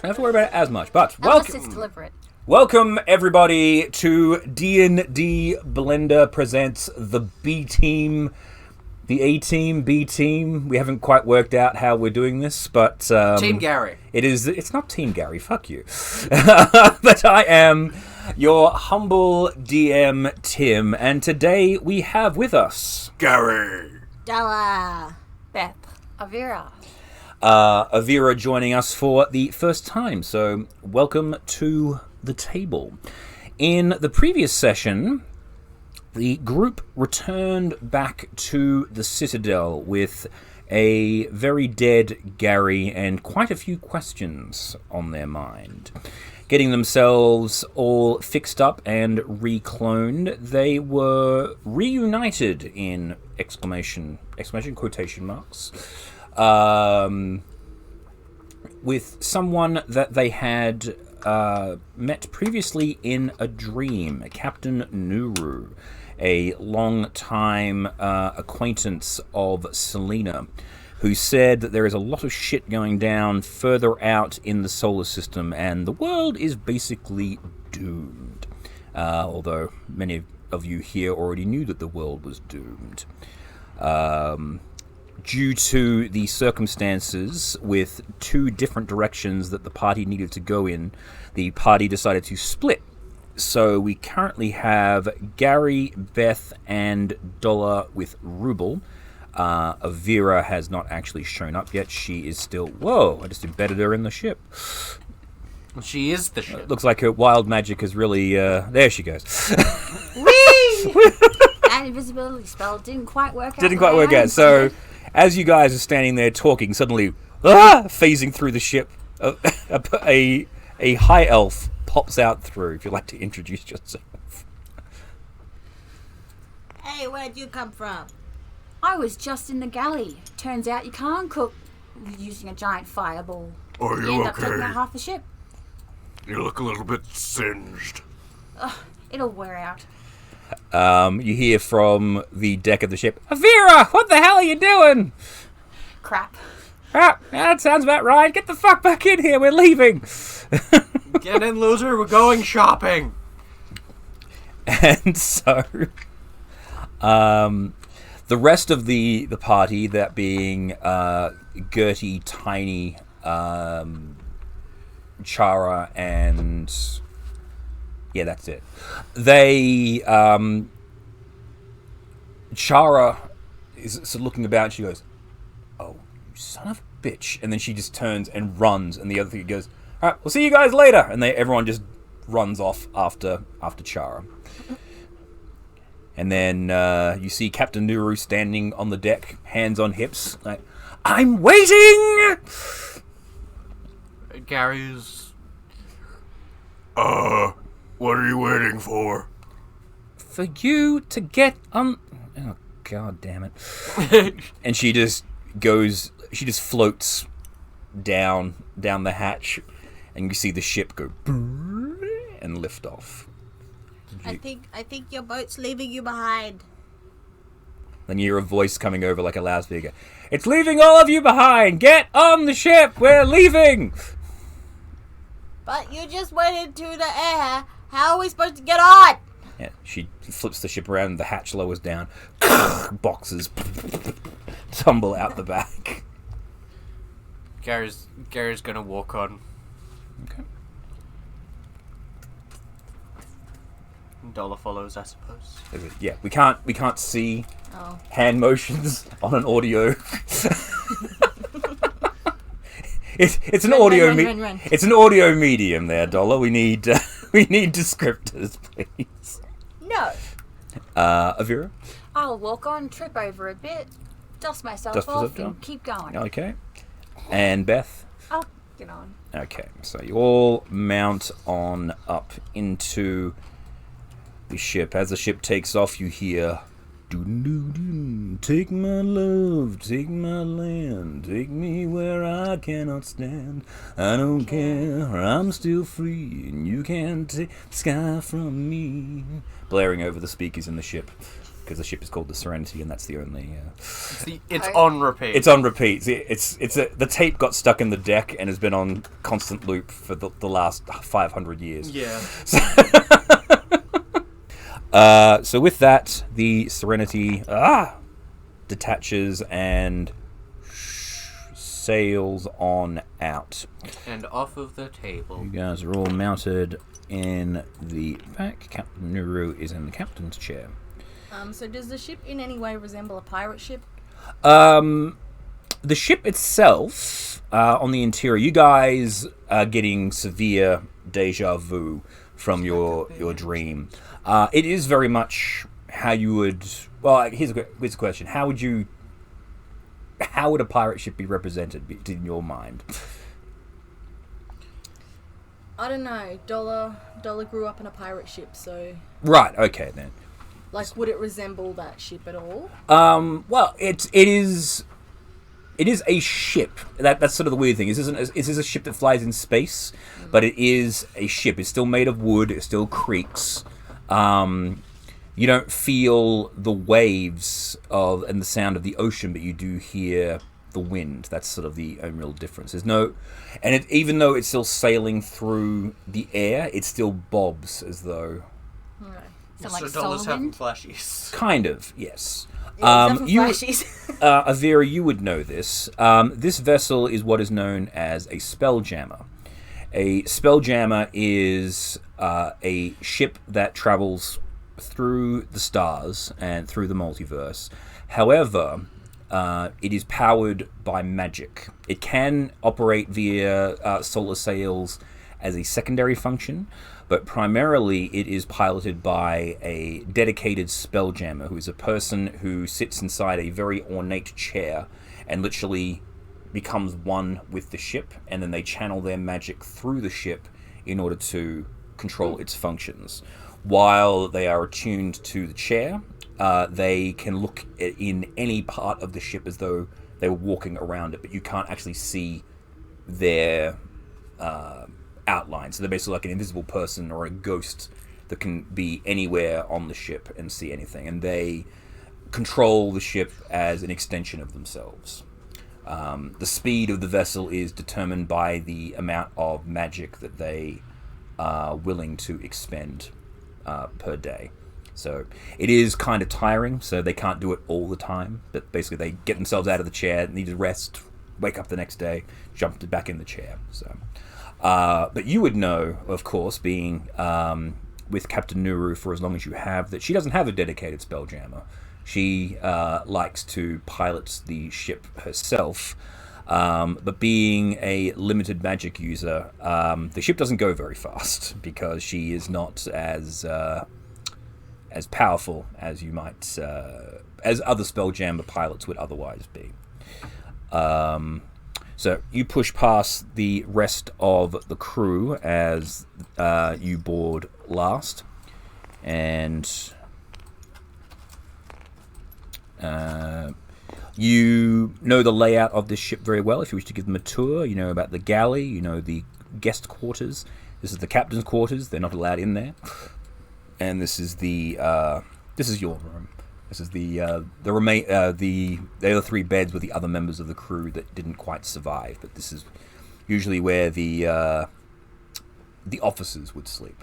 don't have to worry about it as much. But Unless it's deliberate. welcome everybody to D&D Blender presents the B Team, the A Team, B Team. We haven't quite worked out how we're doing this, but Team Gary. It's not Team Gary. Fuck you. But I am your humble DM Tim, and today we have with us Gary. Della. Beth. Avira. Avira joining us for the first time, so welcome to the table. In the previous session, the group returned back to the Citadel with a very dead Gary and quite a few questions on their mind. Getting themselves all fixed up and recloned, they were reunited in exclamation quotation marks with someone that they had met previously in a dream, Captain Nuru, a long-time acquaintance of Selena, who said that there is a lot of shit going down further out in the solar system, and the world is basically doomed. Although many of you here already knew that the world was doomed. Due to the circumstances with two different directions that the party needed to go in, the party decided to split. So we currently have Gary, Beth, and Dollar with Ruble. Avira has not actually shown up yet. She is still... Whoa, I just embedded her in the ship. She is the ship. Looks like her wild magic is really... there she goes. Whee! That invisibility spell didn't quite work out. Didn't quite work out. So, as you guys are standing there talking, suddenly, phasing through the ship, a high elf pops out through. If you'd like to introduce yourself. Hey, where'd you come from? I was just in the galley. Turns out you can't cook using a giant fireball. Are You you end up taking out okay? half the ship. You look a little bit singed. It'll wear out. You hear from the deck of the ship, Avira, what the hell are you doing? Crap. Yeah, that sounds about right. Get the fuck back in here. We're leaving. Get in, loser. We're going shopping. And so, the rest of the party, that being Gertie, Tiny, Chara, and yeah, that's it. They, Chara is sort of looking about. And she goes, "Oh, you son of a bitch!" And then she just turns and runs. And the other thing goes, "All right, we'll see you guys later." And everyone just runs off after Chara. And then you see Captain Nuru standing on the deck, hands on hips, like, "I'm waiting!" Gary's... What are you waiting for? For you to get on... Oh, god damn it. And she just floats down the hatch, and you see the ship go and lift off. I think your boat's leaving you behind. Then you hear a voice coming over like a loudspeaker. "It's leaving all of you behind! Get on the ship! We're leaving!" But you just went into the air. How are we supposed to get on? Yeah, she flips the ship around and the hatch lowers down. Boxes tumble out the back. Gary's gonna walk on. Okay. Dollar follows, I suppose. Yeah, we can't see Oh. hand motions on an audio. It's an audio Run. It's an audio medium there, Dollar. We need descriptors, please. No. Avira? I'll walk on, trip over a bit, dust myself off, and keep going. Okay. And Beth? I'll get on. Okay, so you all mount on up into the ship. As the ship takes off, you hear, "Doo-doo-doo, take my love, take my land, take me where I cannot stand. I don't care, I'm still free, and you can't take the sky from me." Blaring over the speakers in the ship. because the ship is called the Serenity, and that's the only. It's on repeat. It's on repeat. The tape got stuck in the deck and has been on constant loop for the last 500 years. Yeah. So with that, the Serenity detaches and sails on out. And off of the table. You guys are all mounted in the back. Captain Nuru is in the captain's chair. So does the ship in any way resemble a pirate ship? The ship itself, on the interior, you guys are getting severe deja vu from your dream. It is very much how you would... Well, here's a question. How would a pirate ship be represented in your mind? I don't know. Dollar grew up in a pirate ship, so... Right, okay then. Like, would it resemble that ship at all? Well, it is a ship. That's sort of the weird thing. This is a ship that flies in space, but it is a ship. It's still made of wood. It still creaks. You don't feel the waves and the sound of the ocean, but you do hear the wind. That's sort of the only real difference. There's no, and even though it's still sailing through the air, it still bobs as though. Okay. So like Dollars solar having wind? flashies. Kind of, yes. Flashies. Avira, you would know this. This vessel is what is known as a spelljammer. A spelljammer is a ship that travels through the stars and through the multiverse. However, it is powered by magic. It can operate via solar sails as a secondary function, but primarily it is piloted by a dedicated spelljammer, who is a person who sits inside a very ornate chair and literally becomes one with the ship, and then they channel their magic through the ship in order to control its functions. While they are attuned to the chair, they can look in any part of the ship as though they were walking around it, but you can't actually see their outline. So they're basically like an invisible person or a ghost that can be anywhere on the ship and see anything. And they control the ship as an extension of themselves. The speed of the vessel is determined by the amount of magic that they are willing to expend per day. So it is kind of tiring, so they can't do it all the time. But basically they get themselves out of the chair, need to rest, wake up the next day, jump back in the chair. So, but you would know, of course, being with Captain Nuru for as long as you have, that she doesn't have a dedicated spelljammer. She likes to pilot the ship herself, but being a limited magic user, the ship doesn't go very fast because she is not as powerful as you might, as other spelljammer pilots would otherwise be. So you push past the rest of the crew as you board last, and you know the layout of this ship very well. If you wish to give them a tour, you know about the galley, you know the guest quarters. This is the captain's quarters. They're not allowed in there. And this is this is your room. This is the other three beds with the other members of the crew that didn't quite survive. But this is usually where the officers would sleep.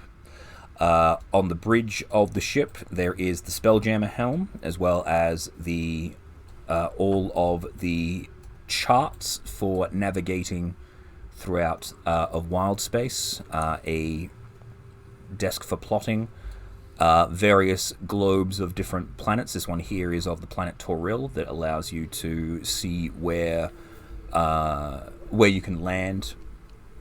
On the bridge of the ship, there is the spelljammer helm, as well as the all of the charts for navigating throughout of wild space, a desk for plotting, various globes of different planets. This one here is of the planet Toril, that allows you to see where you can land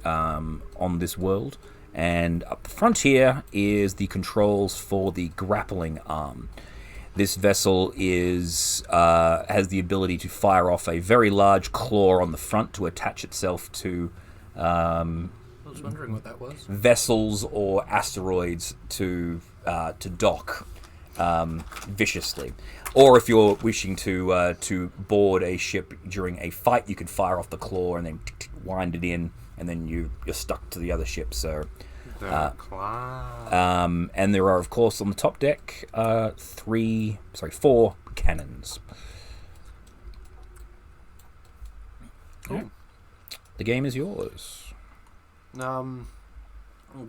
on this world. And up the front here is the controls for the grappling arm. This vessel has the ability to fire off a very large claw on the front to attach itself to I was wondering what that was. vessels or asteroids to dock viciously. Or if you're wishing to board a ship during a fight, you could fire off the claw and then wind it in, and then you're stuck to the other ship. So And there are, of course, on the top deck, 4 cannons. Cool. The game is yours.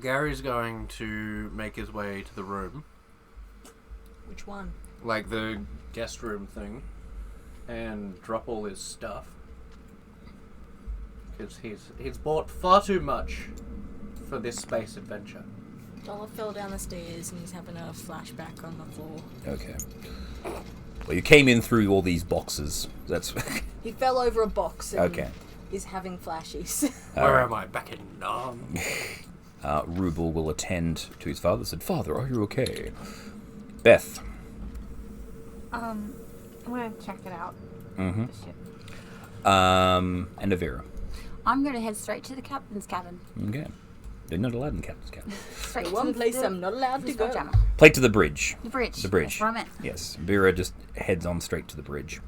Gary's going to make his way to the room, Which one? like the guest room thing, and drop all his stuff. Because he's bought far too much for this space adventure. Dollar fell down the stairs and he's having a flashback on the floor. Okay. Well, you came in through all these boxes. That's He fell over a box and okay. is having flashes. Where am I? Back in Rubel will attend to his father. Said, "Father, are you okay?" Beth. I'm gonna check it out. Mm-hmm. The ship. And Avira. I'm going to head straight to the captain's cabin. Okay. They're not allowed in the captain's cabin. Straight The to one the, place the, I'm not allowed to go. Jammer. Play to the bridge. The bridge. The bridge. That's what I meant. Yes. Vera just heads on straight to the bridge.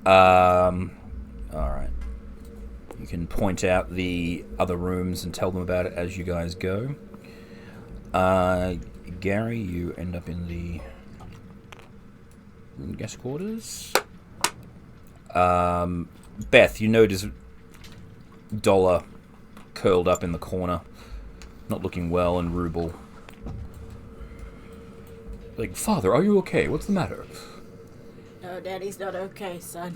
All right. You can point out the other rooms and tell them about it as you guys go. Gary, you end up in the guest quarters. Beth, you notice Dollar curled up in the corner, not looking well, and Rubel. Like, "Father, are you okay? What's the matter?" No, Daddy's not okay, son.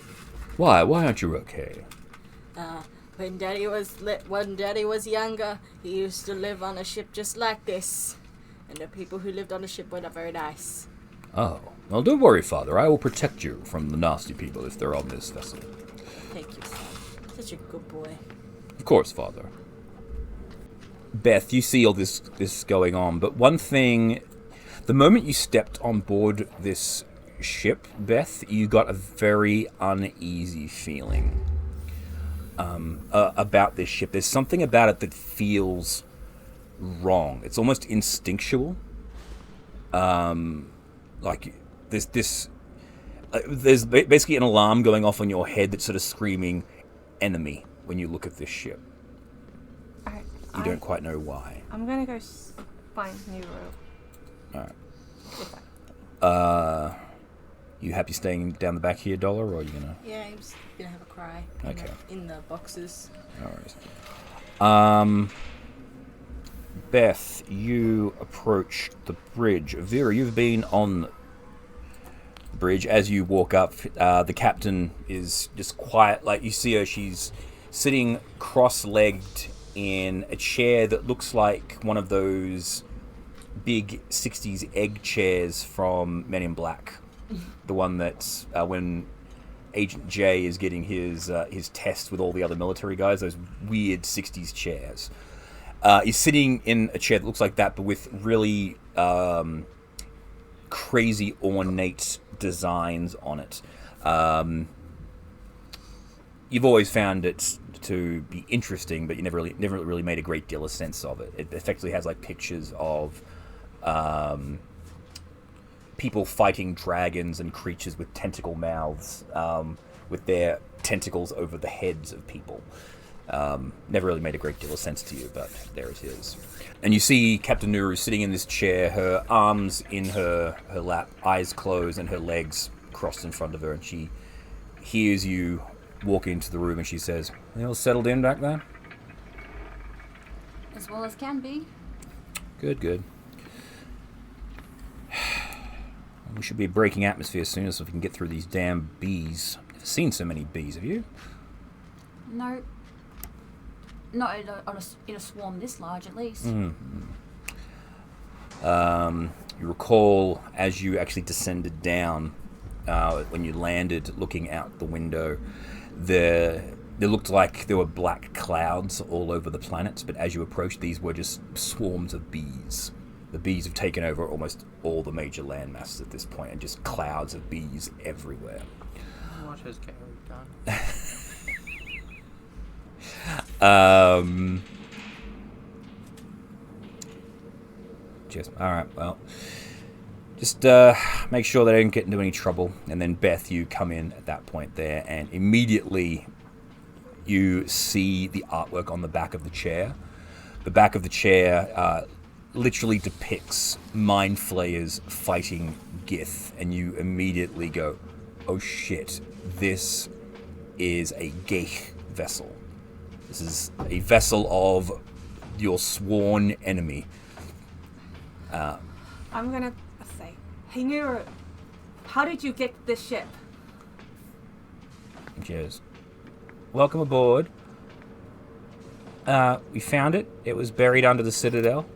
Why? Why aren't you okay? When Daddy was younger, he used to live on a ship just like this. And the people who lived on the ship were not very nice. Oh. Well, don't worry, Father. I will protect you from the nasty people if they're on this vessel. Thank you, son. Such a good boy. Of course, Father. Beth, you see all this going on, but one thing... The moment you stepped on board this ship, Beth, you got a very uneasy feeling about this ship. There's something about it that feels wrong. It's almost instinctual. Like there's basically an alarm going off on your head that's sort of screaming enemy when you look at this ship. Alright. You don't quite know why. I'm gonna go find new room. Alright. You happy staying down the back here, Dollar, or are you gonna... Yeah, I'm just gonna have a cry. Okay. In the boxes. No worries. Beth, you approach the bridge. Vera, you've been on the bridge. As you walk up, the captain is just quiet. Like, you see her, she's sitting cross-legged in a chair that looks like one of those big 60s egg chairs from Men in Black. The one that's when Agent J is getting his test with all the other military guys, those weird 60s chairs. He's sitting in a chair that looks like that, but with really crazy ornate designs on it. You've always found it to be interesting, but you never really made a great deal of sense of it. It effectively has like pictures of people fighting dragons and creatures with tentacle mouths, with their tentacles over the heads of people. Never really made a great deal of sense to you, but there it is. And you see Captain Nuru sitting in this chair, her arms in her lap, eyes closed, and her legs crossed in front of her, and she hears you walk into the room, and she says, "You all settled in back there?" As well as can be. Good. We should be breaking atmosphere soon, so we can get through these damn bees. I've never seen so many bees, have you? No. Not in a swarm this large, at least. Mm-hmm. You recall, as you actually descended down, when you landed, looking out the window, there looked like there were black clouds all over the planet, but as you approached, these were just swarms of bees. The bees have taken over almost all the major land masses at this point, and just clouds of bees everywhere. What has Gary done? Alright, well, just make sure they don't get into any trouble. And then Beth, you come in at that point there, and immediately you see the artwork on the back of the chair. the back of the chair literally depicts mind flayers fighting Gith, and you immediately go, oh shit, this is a Gith vessel. This is a vessel of your sworn enemy. I'm gonna say, hey Nero, how did you get this ship? Cheers. Welcome aboard. We found it. It was buried under the Citadel.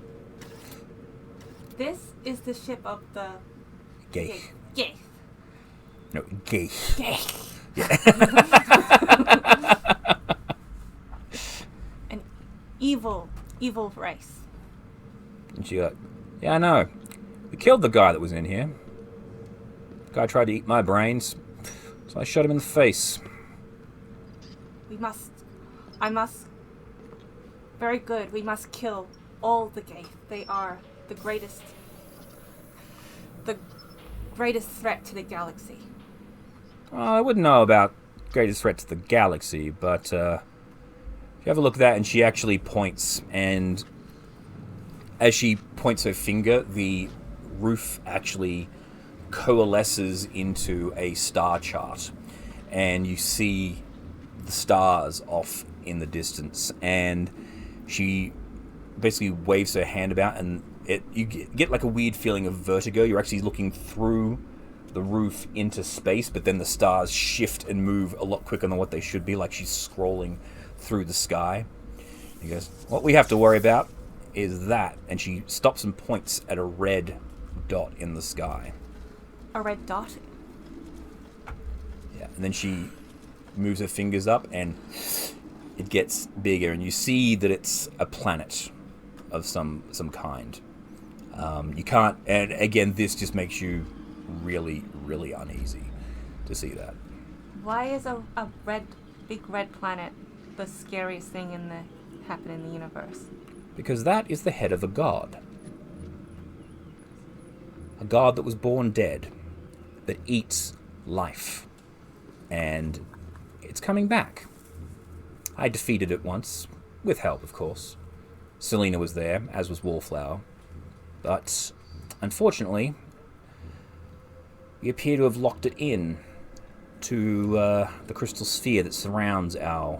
This is the ship of the Gith. Gith. No, Gith. An evil race. And she like, yeah, I know. We killed the guy that was in here. The guy tried to eat my brains, so I shot him in the face. Very good. We must kill all the Gith. They are the greatest threat to the galaxy. Well, I wouldn't know about greatest threat to the galaxy, but if you have a look at that, and she actually points, and as she points her finger, the roof actually coalesces into a star chart, and you see the stars off in the distance, and she basically waves her hand about, and you get like a weird feeling of vertigo. You're actually looking through the roof into space, but then the stars shift and move a lot quicker than what they should be, like she's scrolling through the sky. He goes, what we have to worry about is that, and she stops and points at a red dot in the sky. A red dot? Yeah, and then she moves her fingers up, and it gets bigger, and you see that it's a planet of some kind. You can't, and again, this just makes you really, really uneasy to see that. Why is a big red planet the scariest thing happen in the universe? Because that is the head of a god. A god that was born dead, that eats life. And it's coming back. I defeated it once, with help, of course. Selena was there, as was Wallflower. But, unfortunately, we appear to have locked it in to the crystal sphere that surrounds our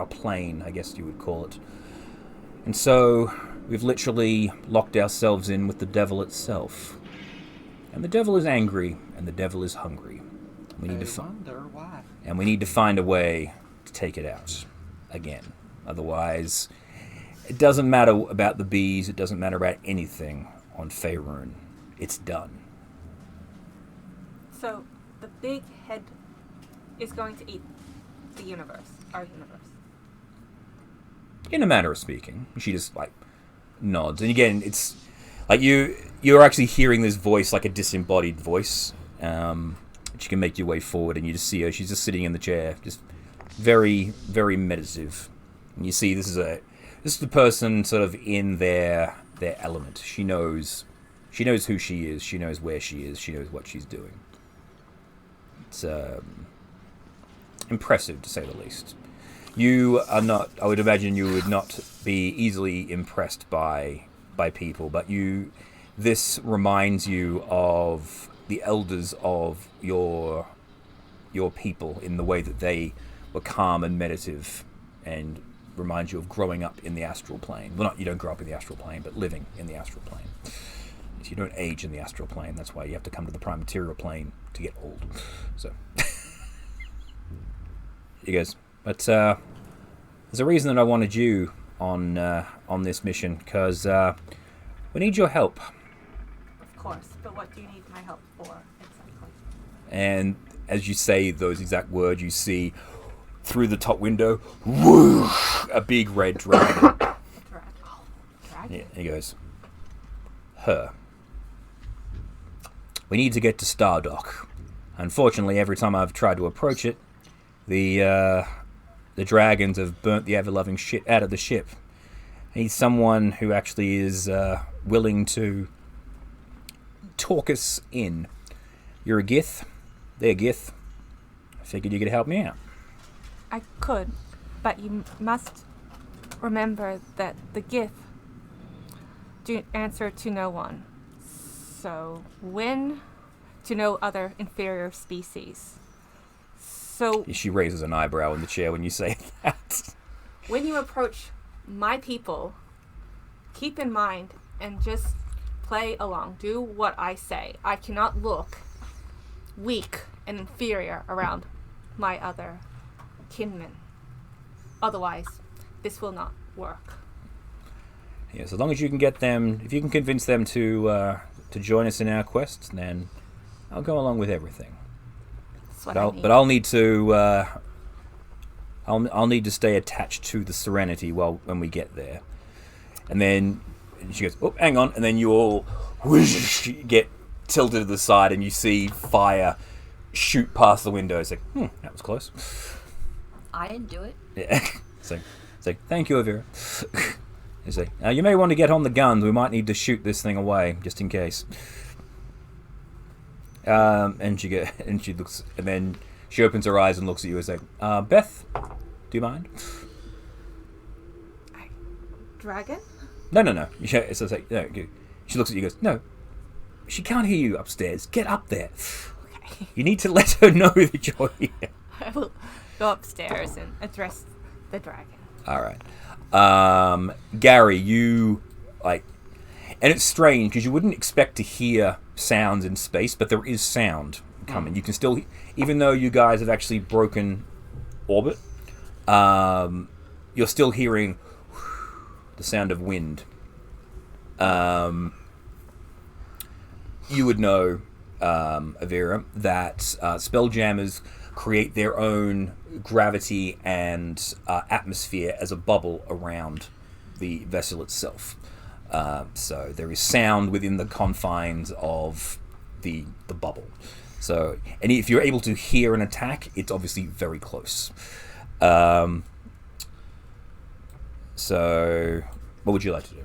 plane, I guess you would call it. And so, we've literally locked ourselves in with the devil itself. And the devil is angry, and the devil is hungry. We need to wonder why. And we need to find a way to take it out again. Otherwise, it doesn't matter about the bees, it doesn't matter about anything on Faerun. It's done. So, the big head is going to eat the universe, our universe. In a manner of speaking. She just, like, nods. And again, it's like you're actually hearing this voice like a disembodied voice. She can make your way forward, and you just see her. She's just sitting in the chair, just very, very meditative. And you see this is the person sort of in their element. She knows who she is. She knows where she is. She knows what she's doing. It's impressive, to say the least. You are not. I would imagine you would not be easily impressed by people, but this reminds you of the elders of your people in the way that they were calm and meditative, and reminds you of growing up in the astral plane. Well, you don't grow up in the astral plane, but living in the astral plane. You don't age in the astral plane. That's why you have to come to the prime material plane to get old. So, you guys. But there's a reason that I wanted you on this mission, because we need your help. Of course, but what do you need my help for exactly? And as you say those exact words, you see through the top window, whoosh, a big red dragon. Dragon? Yeah, he goes, her. We need to get to Stardock. Unfortunately, every time I've tried to approach it, the dragons have burnt the ever-loving shit out of the ship. I need someone who actually is willing to talk us in. You're a Gith. They're Gith. I figured you could help me out. I could, But you must remember that the Gith do answer to no one. So when to no other inferior species. So She raises an eyebrow in the chair when you say that. when you approach my people, keep in mind and just play along. Do what I say. I cannot look weak and inferior around my other kinmen. Otherwise, this will not work. Yes, as long as you can get them, if you can convince them to join us in our quest, then I'll go along with everything. That's what But I I'll, need. but I'll need to I'll need to stay attached to the Serenity when we get there. And then she goes, "Oh, hang on!" And then you all whoosh, get tilted to the side, and you see fire shoot past the window. It's like, that was close. I didn't do it. Yeah. It's like, thank you, Avira. It's like, you may want to get on the guns. We might need to shoot this thing away, just in case. And she looks, and then she opens her eyes and looks at you and says, "Beth, do you mind?" Dragon? No. It's like, no. She looks at you and goes, "No, she can't hear you upstairs. Get up there. Okay. You need to let her know that you're here." I will go upstairs and address the dragon. All right. Gary, you, and it's strange because you wouldn't expect to hear sounds in space, but there is sound coming. You can still, even though you guys have actually broken orbit, you're still hearing the sound of wind. You would know, Avira, that spelljammers create their own gravity and atmosphere as a bubble around the vessel itself. So there is sound within the confines of the bubble. So, and if you're able to hear an attack, it's obviously very close. So, what would you like to do?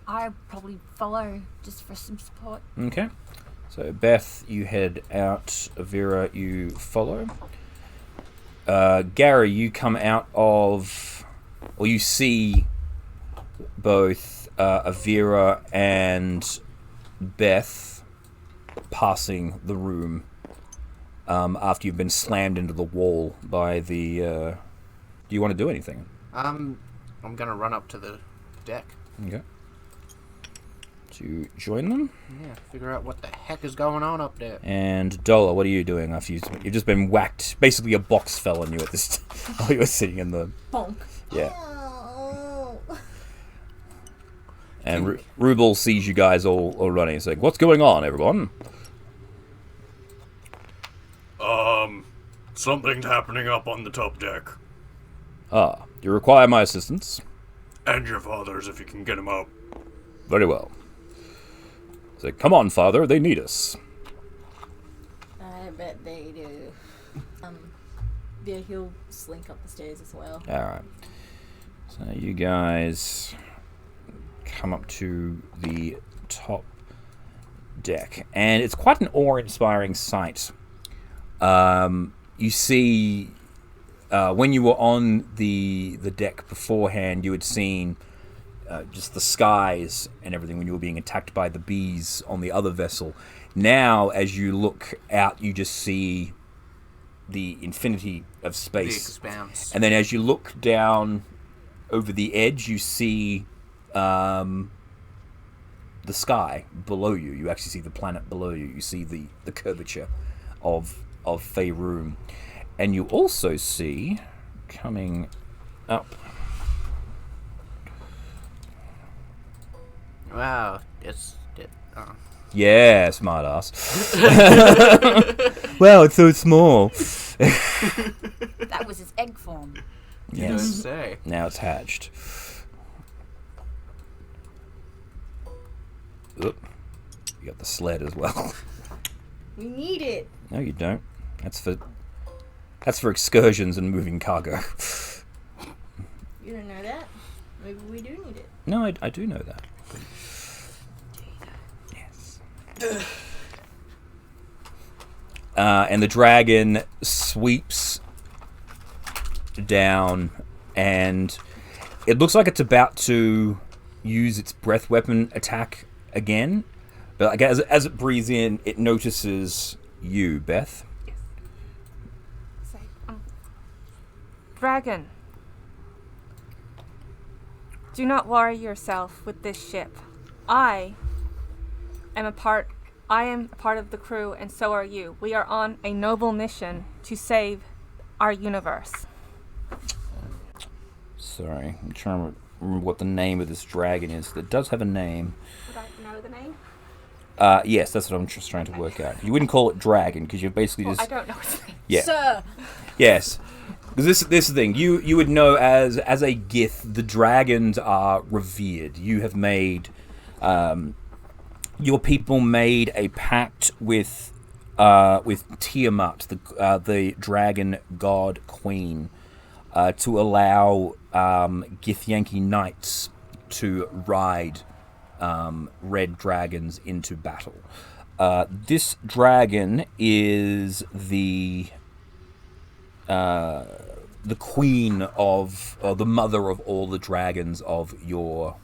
I probably follow just for some support. Okay. So, Beth, you head out. Avira, you follow. Gary, you come out of, or you see both Avira and Beth passing the room after you've been slammed into the wall by the... do you want to do anything? I'm gonna run up to the deck. Okay. To join them? Yeah, figure out what the heck is going on up there. And Dola, what are you doing after you've just been whacked? Basically, a box fell on you at this while you were sitting in the... Bonk. Yeah. And Rubel sees you guys all running. He's like, "What's going on, everyone?" Something's happening up on the top deck. "Ah, you require my assistance?" And your father's, if you can get him up. "Very well." He's like, "Come on, father, they need us." I bet they do. Yeah, he'll slink up the stairs as well. Alright. So you guys come up to the top deck. And it's quite an awe-inspiring sight. You see, when you were on the deck beforehand, you had seen just the skies and everything when you were being attacked by the bees on the other vessel. Now, as you look out, you just see the infinity of space. The expanse. And then as you look down over the edge, you see the sky below you. You actually see the planet below you. You see the curvature of Faerun. And you also see, coming up... Wow, Yeah, smart ass. Wow, it's so small. That was his egg form. you don't Yes. say. Now it's hatched. Oop. You got the sled as well. We need it. No, you don't. That's for excursions and moving cargo. You don't know that? Maybe we do need it. No, I do know that. Yes. And the dragon sweeps down and it looks like it's about to use its breath weapon attack again. But like as it breathes in, it notices you, Beth. Say, Dragon, do not worry yourself with this ship. I am a part of the crew, and so are you. We are on a noble mission to save our universe. Sorry, I'm trying to remember what the name of this dragon is. It does have a name. Would I know the name? Yes, that's what I'm just trying to work out. You wouldn't call it dragon because you're basically Well, just... I don't know its name. Yeah. Sir! Yes. Because this is the thing. You would know as a Gith, the dragons are revered. You have made... your people made a pact with Tiamat, the dragon god queen, to allow Githyanki knights to ride red dragons into battle. This dragon is the queen of, or the mother of all the dragons of your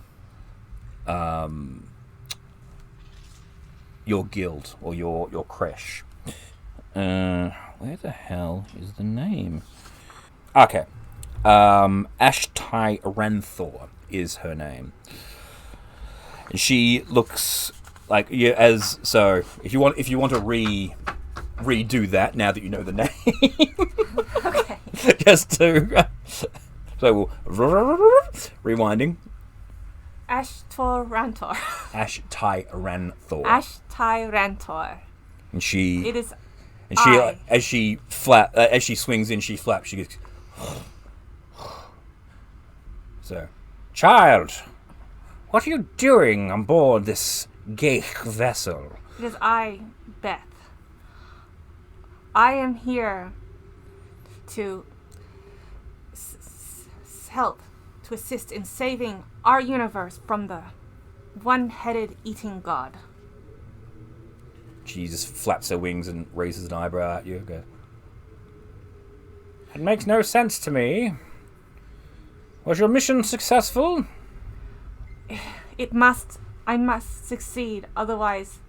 guild, or your creche. Where the hell is the name? Okay. Ashtai Ranthor is her name. And she looks like so if you want to redo that now that you know the name. Okay. Just to so rewinding. Ashtor Rantor. Ashtai Ranthor. Ashtai Rantor. And she It is and she I. as she swings in, she flaps. She goes. So, child, what are you doing on board this Gith vessel? It is I, Beth. I am here to help, to assist in saving our universe from the one-headed eating god. She just flaps her wings and raises an eyebrow at you. Go. It makes no sense to me. Was your mission successful? I must succeed, otherwise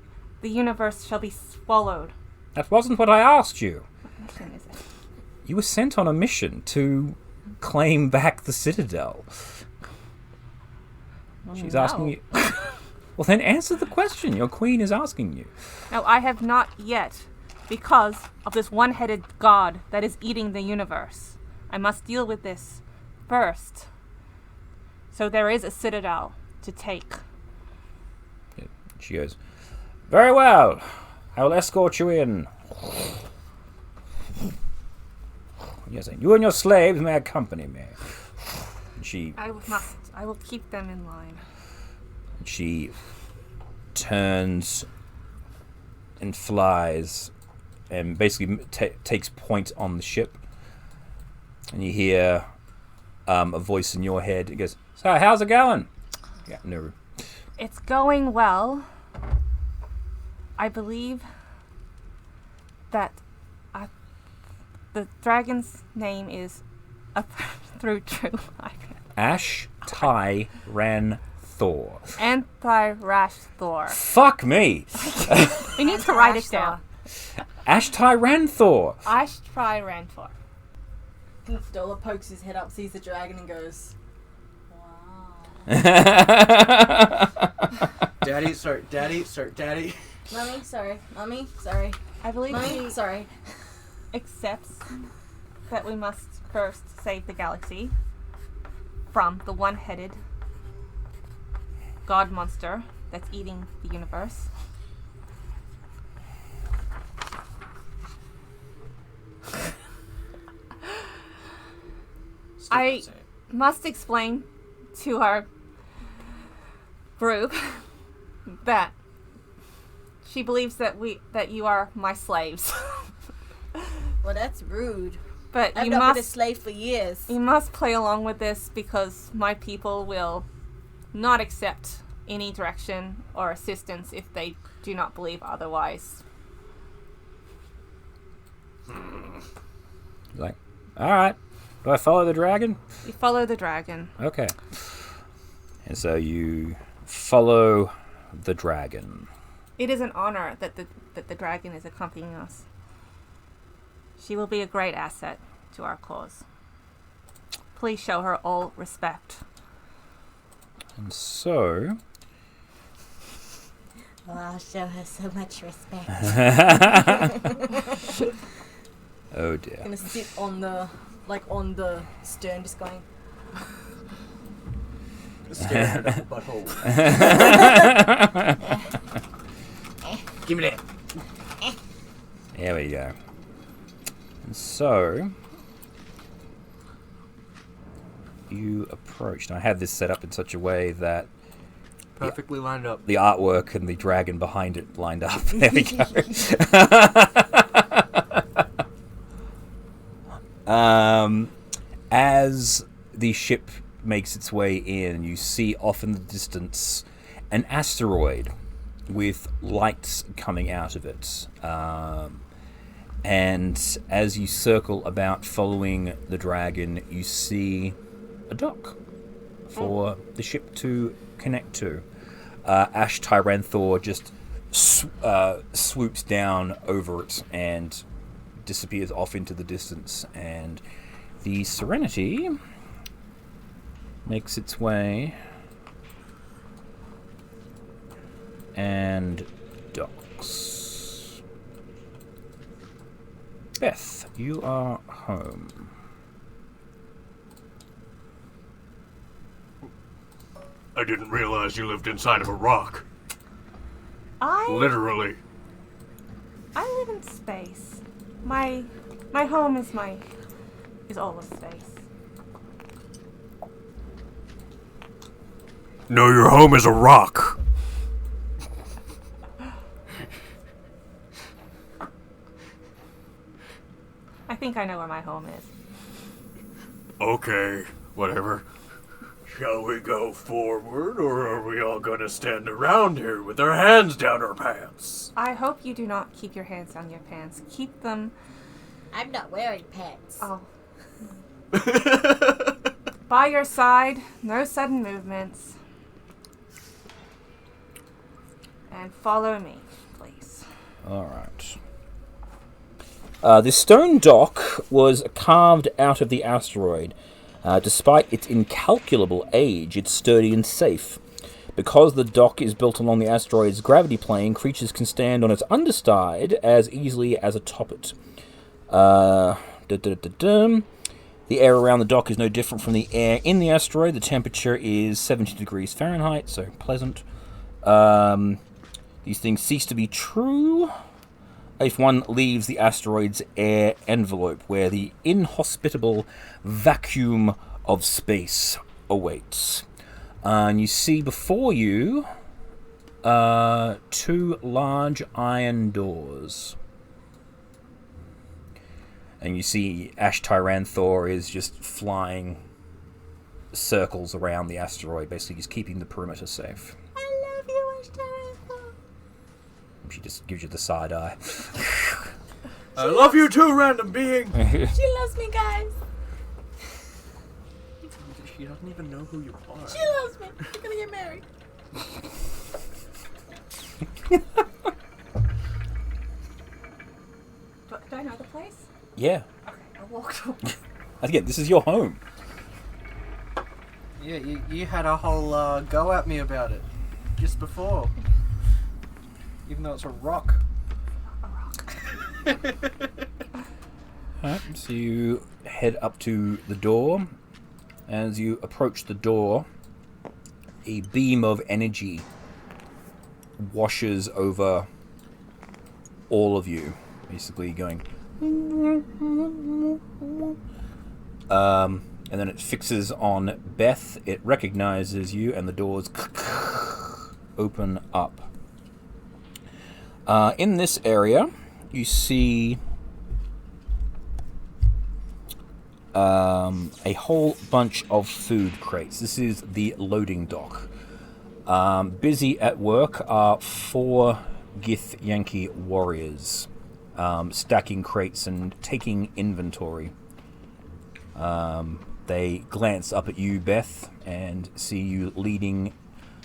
the universe shall be swallowed. That wasn't what I asked you. What mission is it? You were sent on a mission to claim back the Citadel. She's asking you... Well, then answer the question. Your queen is asking you. No, I have not yet, because of this one-headed god that is eating the universe. I must deal with this first. So there is a citadel to take. She goes, very well. I will escort you in. Yes, you and your slaves may accompany me. She I must. I will keep them in line. She turns and flies and basically takes point on the ship. And you hear a voice in your head. It goes, so how's it going? Yeah, no. It's going well. I believe that the dragon's name is through true. Ash Tai Ran Thor. Anti-Rash Thor. Fuck me. We need to write it down. Ash Tai Ran Thor. Ashtray Rantor. Stola pokes his head up, sees the dragon, and goes, wow. Daddy, Daddy. Mommy, sorry. I believe Mommy, he sorry. accepts that we must first save the galaxy from the one-headed god monster that's eating the universe. I must explain to our group that she believes that you are my slaves. Well, that's rude. But I've you not been a must slave for years. you must play along with this because my people will not accept any direction or assistance if they do not believe otherwise. Like, all right. Do I follow the dragon? You follow the dragon. Okay. And so you follow the dragon. It is an honor that the dragon is accompanying us. She will be a great asset to our cause. Please show her all respect. And so... Well, I'll show her so much respect. Oh dear. Gonna sit on the stern, just going. Staring at the butthole. Give me that. There we go. And so... you approached. I had this set up in such a way that Perfectly lined up. the artwork and the dragon behind it lined up. There we go. As the ship makes its way in, you see off in the distance an asteroid with lights coming out of it. And as you circle about following the dragon, you see a dock for the ship to connect to. Ash Tyranthor just swoops down over it and disappears off into the distance, and the Serenity makes its way and docks. Beth, you are home. I didn't realize you lived inside of a rock. I Literally. live in space. My home is all of space. No, your home is a rock. I think I know where my home is. Okay, whatever. Shall we go forward, or are we all gonna stand around here with our hands down our pants? I hope you do not keep your hands down your pants. Keep them. I'm not wearing pants. Oh. By your side, no sudden movements. And follow me, please. Alright. The stone dock was carved out of the asteroid. Despite its incalculable age, it's sturdy and safe. Because the dock is built along the asteroid's gravity plane, creatures can stand on its underside as easily as atop it. The air around the dock is no different from the air in the asteroid. The temperature is 70 degrees Fahrenheit, so pleasant. These things cease to be true if one leaves the asteroid's air envelope, where the inhospitable vacuum of space awaits. And you see before you two large iron doors. And you see Ash Tyranthor is just flying circles around the asteroid, basically just keeping the perimeter safe. I love you, Ash Tyranthor. She just gives you the side eye. I love you too, random being. She loves me, guys. She doesn't even know who you are. She loves me. We're gonna get married. Do I know the place? Yeah. Okay, I walked over. Again, this is your home. Yeah, you had a whole go at me about it just before. Even though it's a rock. Alright, so you head up to the door. As you approach the door, a beam of energy washes over all of you, basically going. And then it fixes on Beth. It recognizes you, and the doors open up. In this area, you see a whole bunch of food crates. This is the loading dock. Busy at work are 4 Gith Yankee warriors, stacking crates and taking inventory. They glance up at you, Beth, and see you leading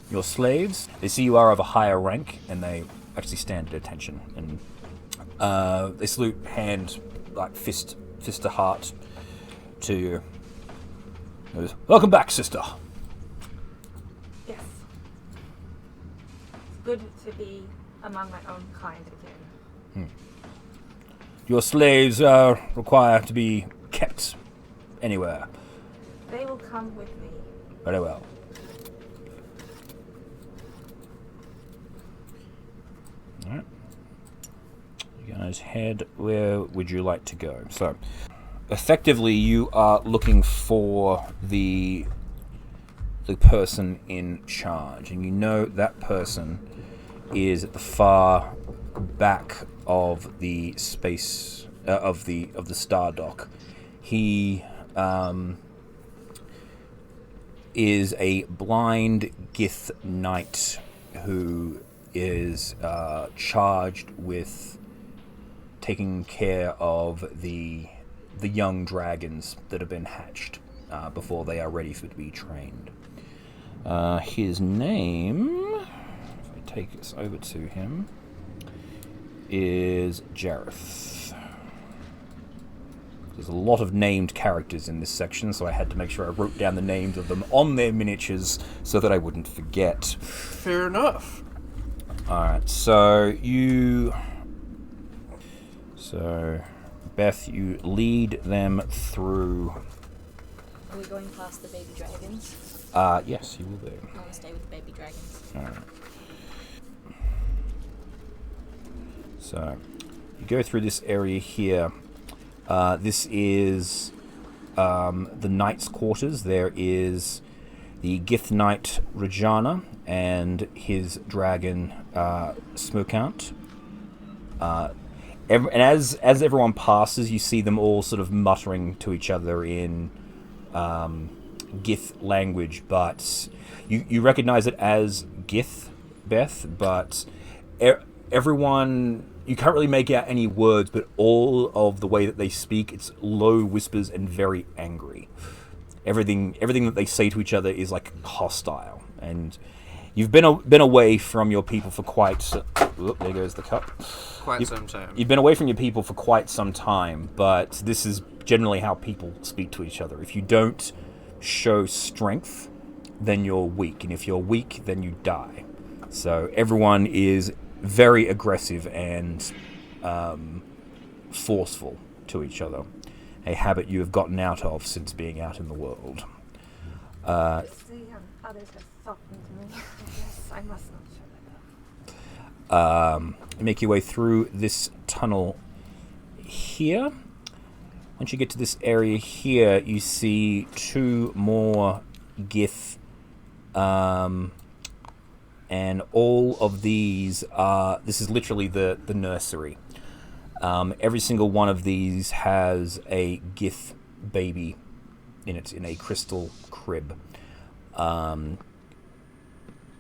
your slaves. They see you are of a higher rank, and they actually stand at attention. And they salute, hand, like fist to heart, to you. Goes, welcome back, sister. Yes. It's good to be among my own kind again. Your slaves are required to be kept anywhere. They will come with me. Very well. Alright. You guys head, where would you like to go? So, effectively, you are looking for the person in charge, and you know that person is at the far back of the space of the Stardock. He is a blind Gith knight who is charged with taking care of the young dragons that have been hatched before they are ready to be trained. His name, if I take this over to him, is Jareth. There's a lot of named characters in this section, so I had to make sure I wrote down the names of them on their miniatures so that I wouldn't forget. Fair enough. Alright, so Beth, you lead them through. Are we going past the baby dragons? Yes, you will be. I want to stay with the baby dragons. Alright. So, you go through this area here. This is the knight's quarters. There is the Gith Knight Rajana and his dragon Smokount. And as everyone passes, you see them all sort of muttering to each other in Gith language, but you recognize it as Gith, Beth, but everyone, you can't really make out any words, but all of the way that they speak, it's low whispers and very angry. Everything that they say to each other is like hostile, and you've been away from your people for there goes the cup. Quite some time. You've been away from your people for quite some time, but this is generally how people speak to each other. If you don't show strength, then you're weak, and if you're weak, then you die. So everyone is very aggressive and forceful to each other, a habit you have gotten out of since being out in the world. Just the others have softened to me. Yes, I must not show that off. Make your way through this tunnel here. Once you get to this area here, you see two more Gith, and all of these are, this is literally the nursery. Every single one of these has a Gith baby in it, in a crystal crib.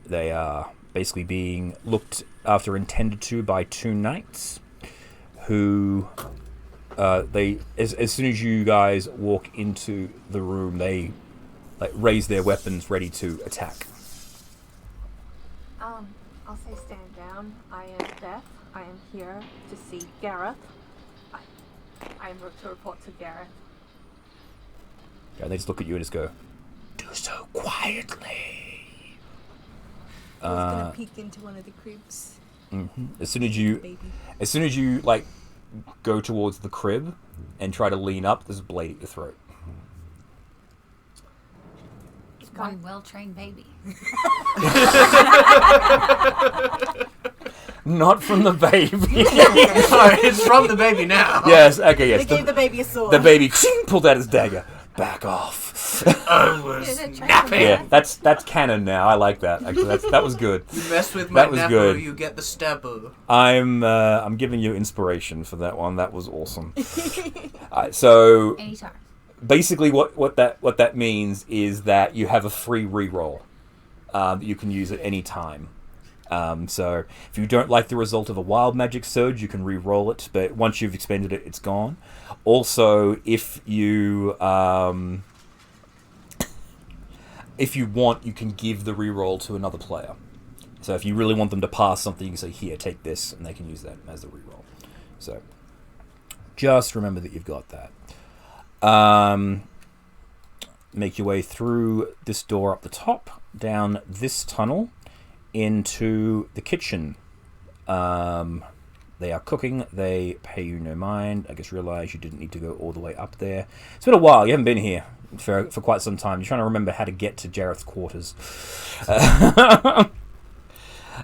They are basically being looked after and tended to by two knights who as soon as you guys walk into the room, they raise their weapons ready to attack. I'll say stand down. I am Beth. I am here to see Gareth. I am to report to Gareth. Yeah, they just look at you and just go, "Do so quietly." I was gonna peek into one of the cribs. Mm-hmm. As soon as you like go towards the crib and try to lean up, there's a blade at your throat. It's one well-trained baby. Not from the baby. Sorry, it's from the baby now. Yes, okay, yes. They gave the baby a sword. The baby pulled out his dagger. Back off. I was napping. Yeah, that's canon now. I like that. Actually, that was good. You mess with my That was napper, good. you get the stabber. I'm giving you inspiration for that one. That was awesome. So Anytime. basically, what that means is that you have a free reroll that you can use at any time. So if you don't like the result of a wild magic surge, you can re-roll it, but once you've expended it, it's gone. Also, if you want, you can give the re-roll to another player. So if you really want them to pass something, you can say, here, take this, and they can use that as the re-roll. So just remember that you've got that. Make your way through this door up the top, down this tunnel, into the kitchen. They are cooking. They pay you no mind. I guess realize you didn't need to go all the way up there. It's been a while. You haven't been here for quite some time. You're trying to remember how to get to Jareth's quarters.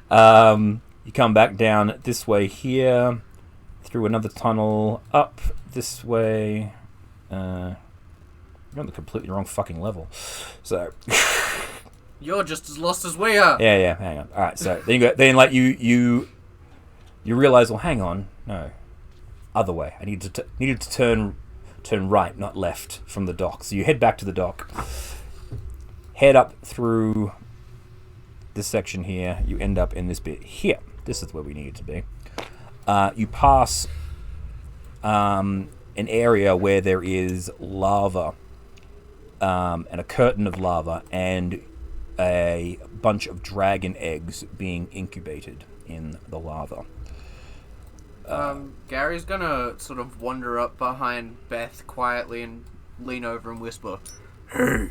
You come back down this way here, through another tunnel, up this way. You're on the completely wrong fucking level. So You're just as lost as we are. yeah. Hang on. All right. So then you go. Then like you realize. Well, hang on. No, other way. I needed to turn right, not left, from the dock. So you head back to the dock. Head up through this section here. You end up in this bit here. This is where we needed to be. You pass an area where there is lava, and a curtain of lava, and a bunch of dragon eggs being incubated in the lava. Gary's gonna sort of wander up behind Beth quietly and lean over and whisper, Hey,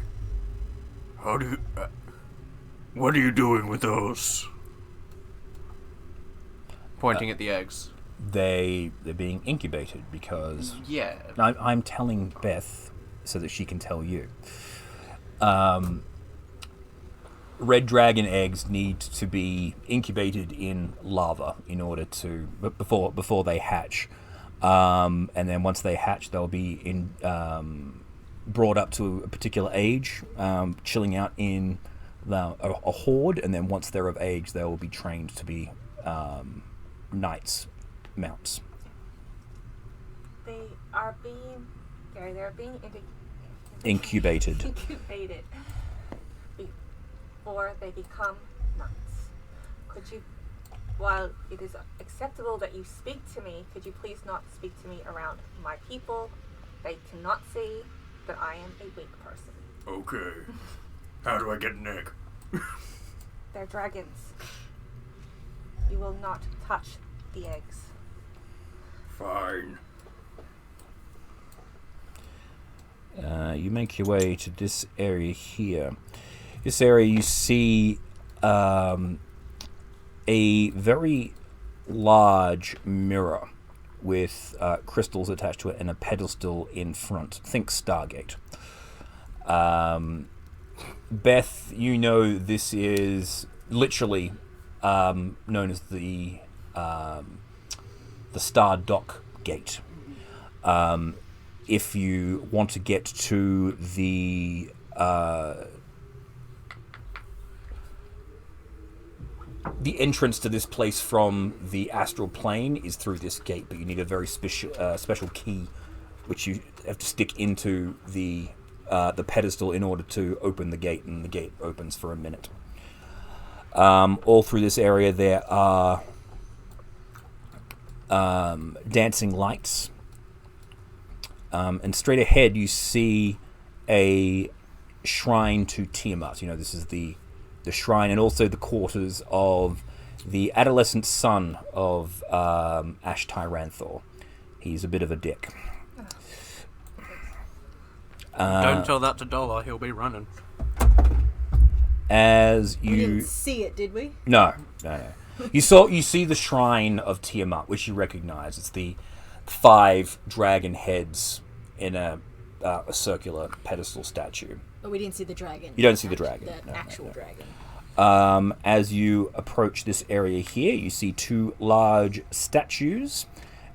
what are you doing with those? pointing at the eggs. They're being incubated because Yeah. I'm telling Beth so that she can tell you. Red dragon eggs need to be incubated in lava in order to before they hatch, and then once they hatch, they'll be brought up to a particular age, chilling out in a horde, and then once they're of age, they will be trained to be knights, mounts. They are being, Gary, they're being Incubated. incubated before they become nuts. Could you, while it is acceptable that you speak to me, could you please not speak to me around my people? They cannot see that I am a weak person. Okay. How do I get an egg? They're dragons. You will not touch the eggs. Fine. You make your way to this area here. This area you see a very large mirror with crystals attached to it and a pedestal in front. Think Stargate. Beth, you know this is literally known as the Stardock Gate. If you want to get to the entrance to this place from the astral plane is through this gate, but you need a very special key, which you have to stick into the pedestal in order to open the gate, and the gate opens for a minute. All through this area there are dancing lights, and straight ahead you see a shrine to Tiamat. You know, this is the shrine and also the quarters of the adolescent son of Ash Tyranthor. He's a bit of a dick. Don't tell that to Dollar, he'll be running. As We you didn't see it, did we? no. You see the shrine of Tiamat, which you recognize. It's the 5 dragon heads in a circular pedestal statue. But we didn't see the dragon. You don't see the dragon. The No, actual no. dragon. As you approach this area here, you see 2 large statues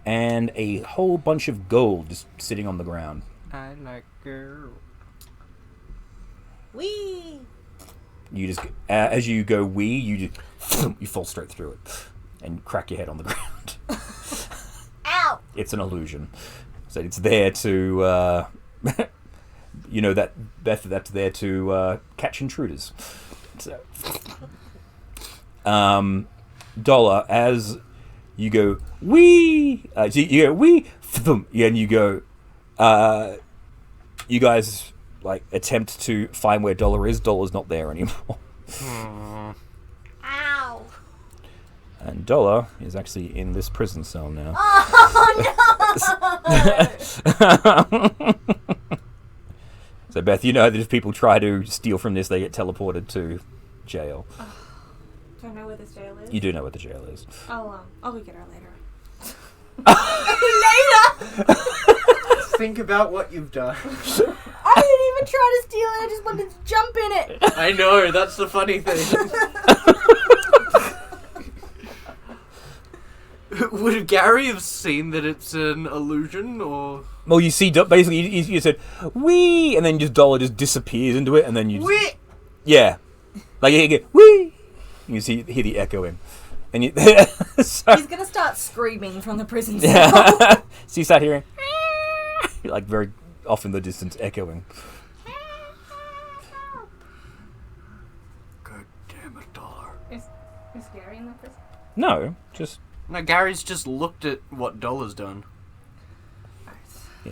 and a whole bunch of gold just sitting on the ground. I like girl. Wee! You just as you go wee, you fall straight through it and crack your head on the ground. Ow! It's an illusion. So it's there to, you know, that's there to catch intruders. So, Dollar, as you go, wee! So you go, wee! And you go, you guys, like, attempt to find where Dollar is. Dollar's not there anymore. Ow! And Dollar is actually in this prison cell now. So, Beth, you know that if people try to steal from this, they get teleported to jail. Do I know where this jail is? You do know what the jail is. I'll go get her later. Think about what you've done. I didn't even try to steal it. I just wanted to jump in it. I know, that's the funny thing. Would Gary have seen that it's an illusion, or... Well, you see, basically, you said, wee! And then just Dollar just disappears into it, and then you... Wee! Yeah. Like, you get, wee! And you hear the echoing. And you... so, He's gonna start screaming from the prison cell. yeah. So you start hearing... like, very off in the distance, echoing. God damn it, Dollar. Is Gary in the prison? No, just... No, Gary's just looked at what Dollar's done.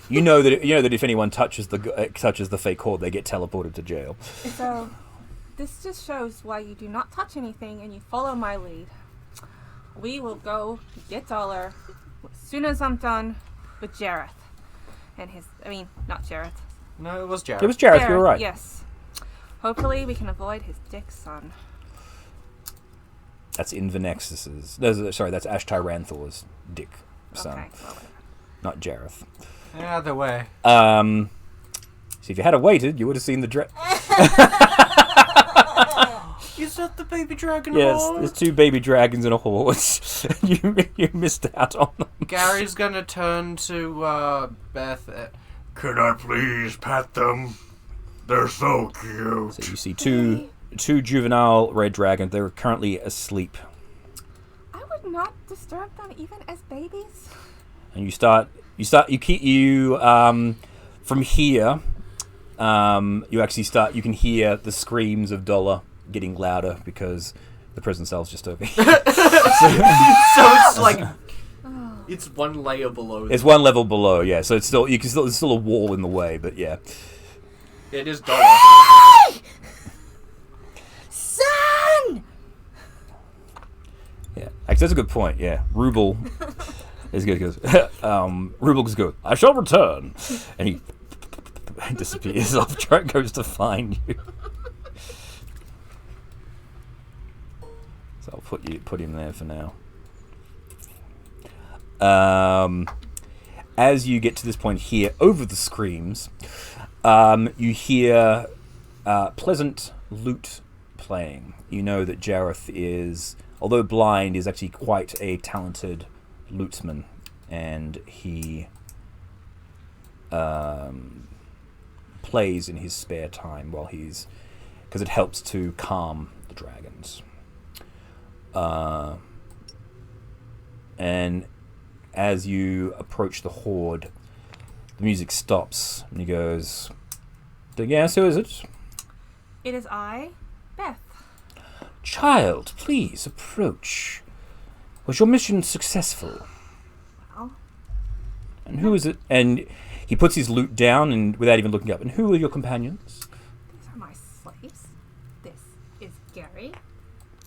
You know that if anyone touches the fake cord, they get teleported to jail. So, this just shows why you do not touch anything and you follow my lead. We will go get Dollar as soon as I'm done with Jareth. Not Jareth. No, it was Jared. It was Jareth, you were right. Yes. Hopefully we can avoid his dick son. That's Invernexus's. Sorry, that's Ash Tyranthal's dick son, Okay, well, not Jareth. Either way. So if you had waited, you would have seen the Is that the baby dragon Yes, horse? there's two baby dragons and a horse. you missed out on them. Gary's gonna turn to Beth. Could I please pet them? They're so cute. So you see two juvenile red dragons. They're currently asleep. I would not disturb them even as babies. And from here, you can hear the screams of Dollar getting louder because the prison cell's just over here. So it's like it's one layer below. It's one level below, yeah. So it's still there's still a wall in the way, but yeah. It is Dollar. Son! Yeah, actually, that's a good point. Yeah, Rubel is good. Rubel just goes, "I shall return," and he disappears off. Goes to find you. So I'll put him there for now. As you get to this point here, over the screams, you hear pleasant lute playing. You know that Jareth is, although blind, is actually quite a talented lutesman, and he plays in his spare time because it helps to calm the dragons. And as you approach the horde, the music stops, and he goes, "Yes, who is it?" It is I, Beth. "Child, please approach. Was your mission successful?" Well, "And who is it?" And he puts his lute down, and without even looking up, "And who are your companions?" these are my slaves. This is Gary.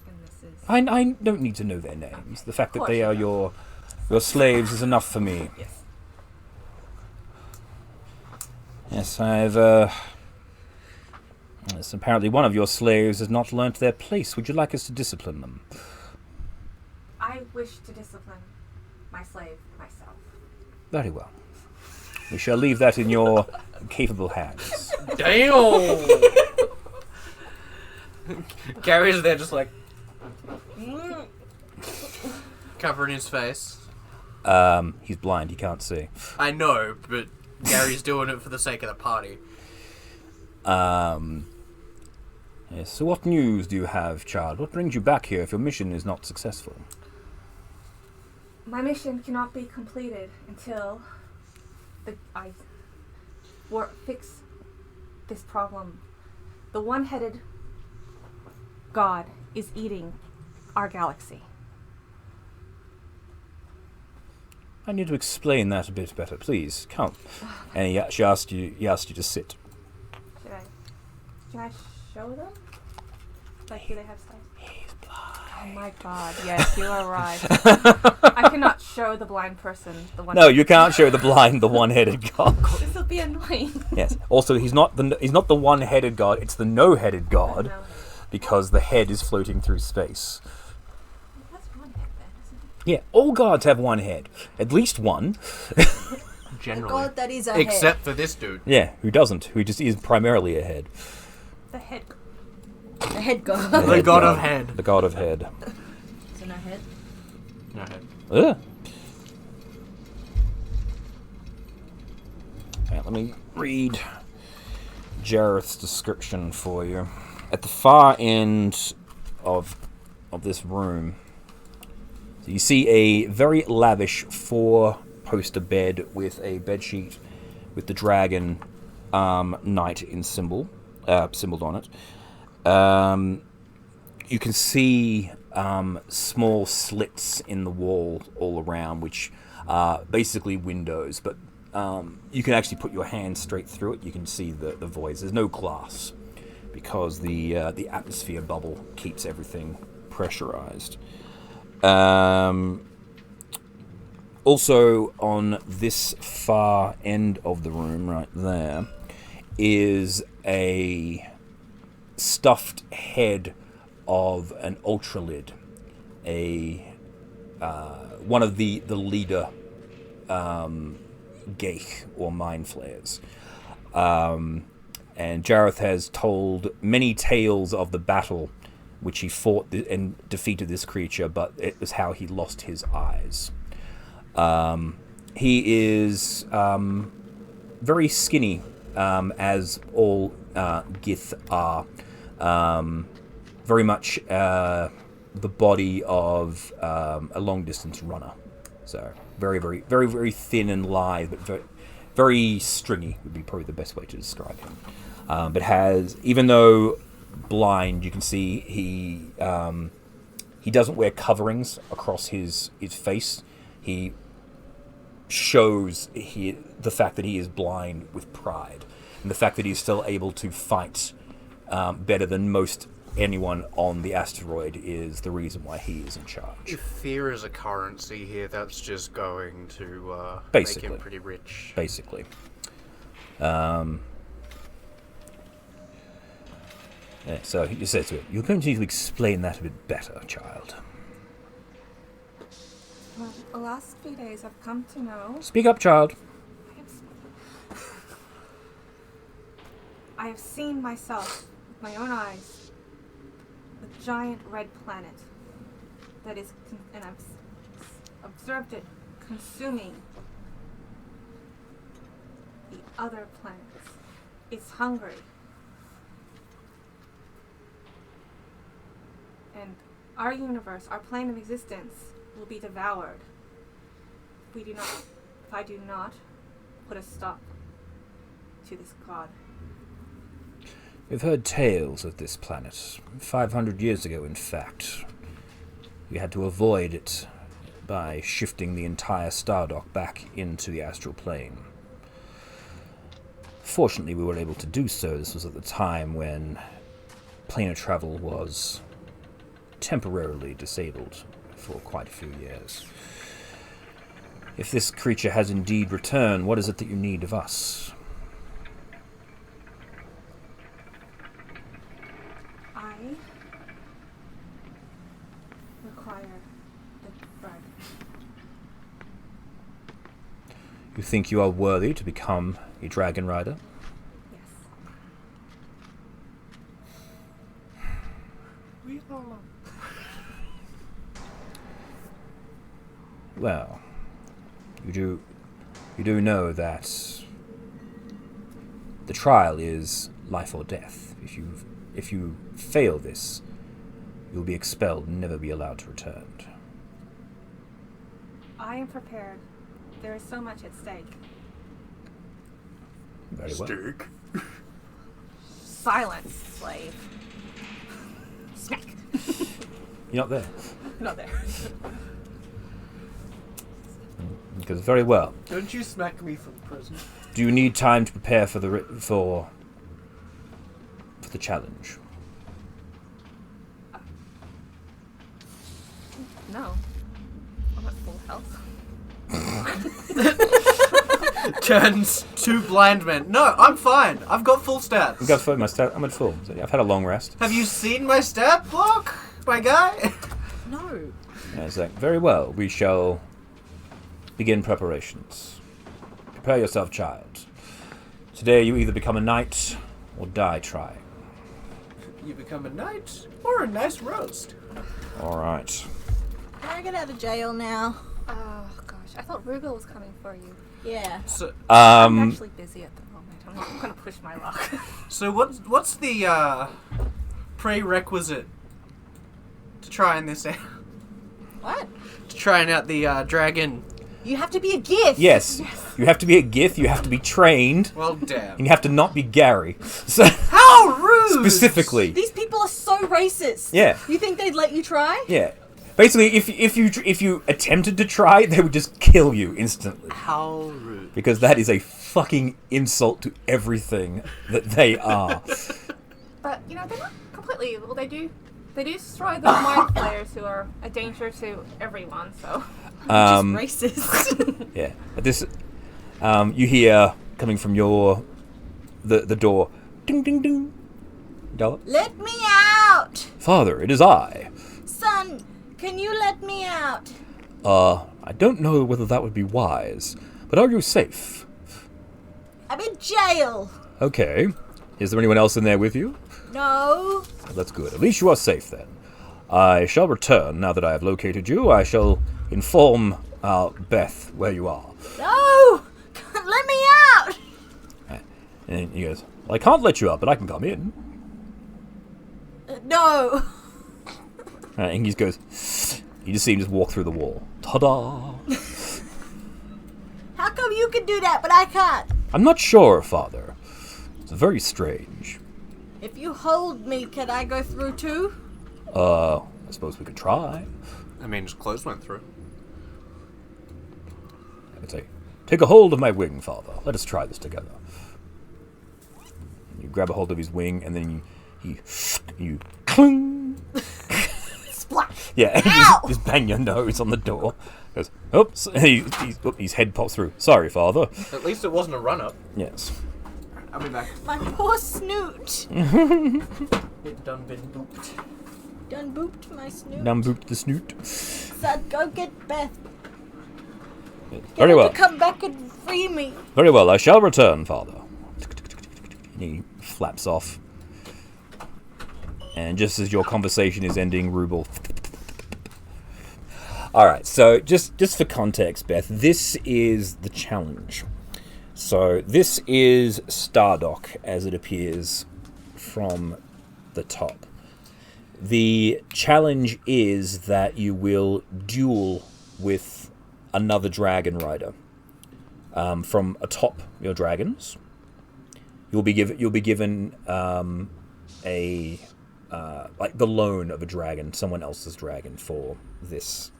And this is... I don't need to know their names. The fact that course they you are don't. your slaves is enough for me. Yes. Yes, I've, yes, apparently one of your slaves has not learnt their place. Would you like us to discipline them? I wish to discipline my slave myself. Very well. We shall leave that in your capable hands. Damn! Gary's there just like covering his face. He's blind, he can't see. I know, but Gary's doing it for the sake of the party. Yes, so what news do you have, child? What brings you back here if your mission is not successful? My mission cannot be completed until I fix this problem. The one-headed god is eating our galaxy. I need to explain that a bit better, please. Come. And he asked you to sit. Can I show them? Like, do they have sight? He's blind. Oh my god, yes, you are right. I cannot show the blind person the one. No, you can't show the blind the one-headed god. This will be annoying. Yes. Also, he's not the one-headed god. It's the no-headed god, No. because the head is floating through space. That's one head then, isn't it? Yeah, all gods have one head, at least one. Generally. God, that is a Except for this dude. Yeah, who doesn't? Who just is primarily a head. The head. The head god. The The head god of head. The god of head. Is it a head? No head. Ugh. Right, let me read Jareth's description for you. At the far end of this room, so you see a very lavish 4-poster bed with a bedsheet with the dragon knight symboled on it. You can see small slits in the wall all around, which are basically windows, but you can actually put your hand straight through it. You can see the voids. There's no glass because the atmosphere bubble keeps everything pressurized. Also, on this far end of the room, right there, is a stuffed head of an ultralid, one of the leader Gith or mind flayers. And Jareth has told many tales of the battle which he fought and defeated this creature, but it was how he lost his eyes. He is very skinny, as all Gith are. Very much the body of a long-distance runner. So very, very, very, very thin and lithe, but very, very stringy would be probably the best way to describe him. But has, even though blind, you can see he doesn't wear coverings across his face. He shows the fact that he is blind with pride, and the fact that he's still able to fight better than most anyone on the asteroid is the reason why he is in charge. If fear is a currency here, that's just going to make Basically. him pretty rich. Basically. Yeah, so he says to it, "You're going to need to explain that a bit better, child." Well, the last few days I've come to know. Speak up, child. I have seen myself with my own eyes, the giant red planet that is, and I've observed it consuming the other planets. It's hungry. And our universe, our plane of existence, will be devoured if I do not put a stop to this god. We've heard tales of this planet. 500 years ago, in fact. We had to avoid it by shifting the entire Stardock back into the astral plane. Fortunately, we were able to do so. This was at the time when planar travel was temporarily disabled for quite a few years. If this creature has indeed returned, what is it that you need of us? I require the bread. You think you are worthy to become a dragon rider? Yes. Well, you do know that the trial is life or death. If you fail this, you'll be expelled and never be allowed to return. I am prepared. There is so much at stake. Very well. Steak. Silence, slave. Smack. You're not there. Not there. Because very well. Don't you smack me from prison. Do you need time to prepare for the challenge? No. I'm at full health. Turns to blind men. No, I'm fine. I've got full stats. I've got full, I'm at full. So I've had a long rest. Have you seen my stat block, my guy? No. Yeah, it's like, very well. We shall begin preparations. Prepare yourself, child. Today you either become a knight or die trying. You become a knight or a nice roast. All right. Can I get out of jail now? Oh gosh, I thought Rugal was coming for you. Yeah. So, I'm actually busy at the moment. I'm gonna push my luck. so what's the prerequisite to trying this out? What? To trying out the dragon. You have to be a gift. Yes. You have to be a Gith. You have to be trained. Well, damn. And you have to not be Gary. So How rude! specifically. These people are so racist. Yeah. You think they'd let you try? Yeah. Basically, if you attempted to try, they would just kill you instantly. How rude. Because that is a fucking insult to everything that they are. But you know, they're not completely evil. They do destroy the mind players who are a danger to everyone. So Just racist. Yeah. But this, you hear coming from the door. Ding ding ding. Dollar. Let me out! Father, it is I. Son, can you let me out? I don't know whether that would be wise, but are you safe? I'm in jail. Okay. Is there anyone else in there with you? No. That's good. At least you are safe then. I shall return now that I have located you. I shall inform Beth where you are. No! Let me out! And he goes, well, I can't let you out, but I can come in. No. And he just goes, you just see him just walk through the wall. Ta-da! How come you can do that, but I can't? I'm not sure, Father. It's very strange. If you hold me, can I go through too? I suppose we could try. I mean, his clothes went through. I would say, take a hold of my wing, Father. Let us try this together. You grab a hold of his wing, and then you cling. Splash. Yeah, and Ow! you just bang your nose on the door. Goes, oops, and his head pops through. Sorry, Father. At least it wasn't a run-up. Yes. I'll be back. My poor snoot. It done been booped. Done booped my snoot. Numbooped the snoot. Son, go get Beth. Very Get her well. to come back and free me. Very well, I shall return, Father. And he flaps off. And just as your conversation is ending, Rubel. Alright, so just for context, Beth, this is the challenge. So this is Stardock as it appears from the top. The challenge is that you will duel with another dragon rider from atop your dragons. You'll be given a like the loan of a dragon, someone else's dragon, for this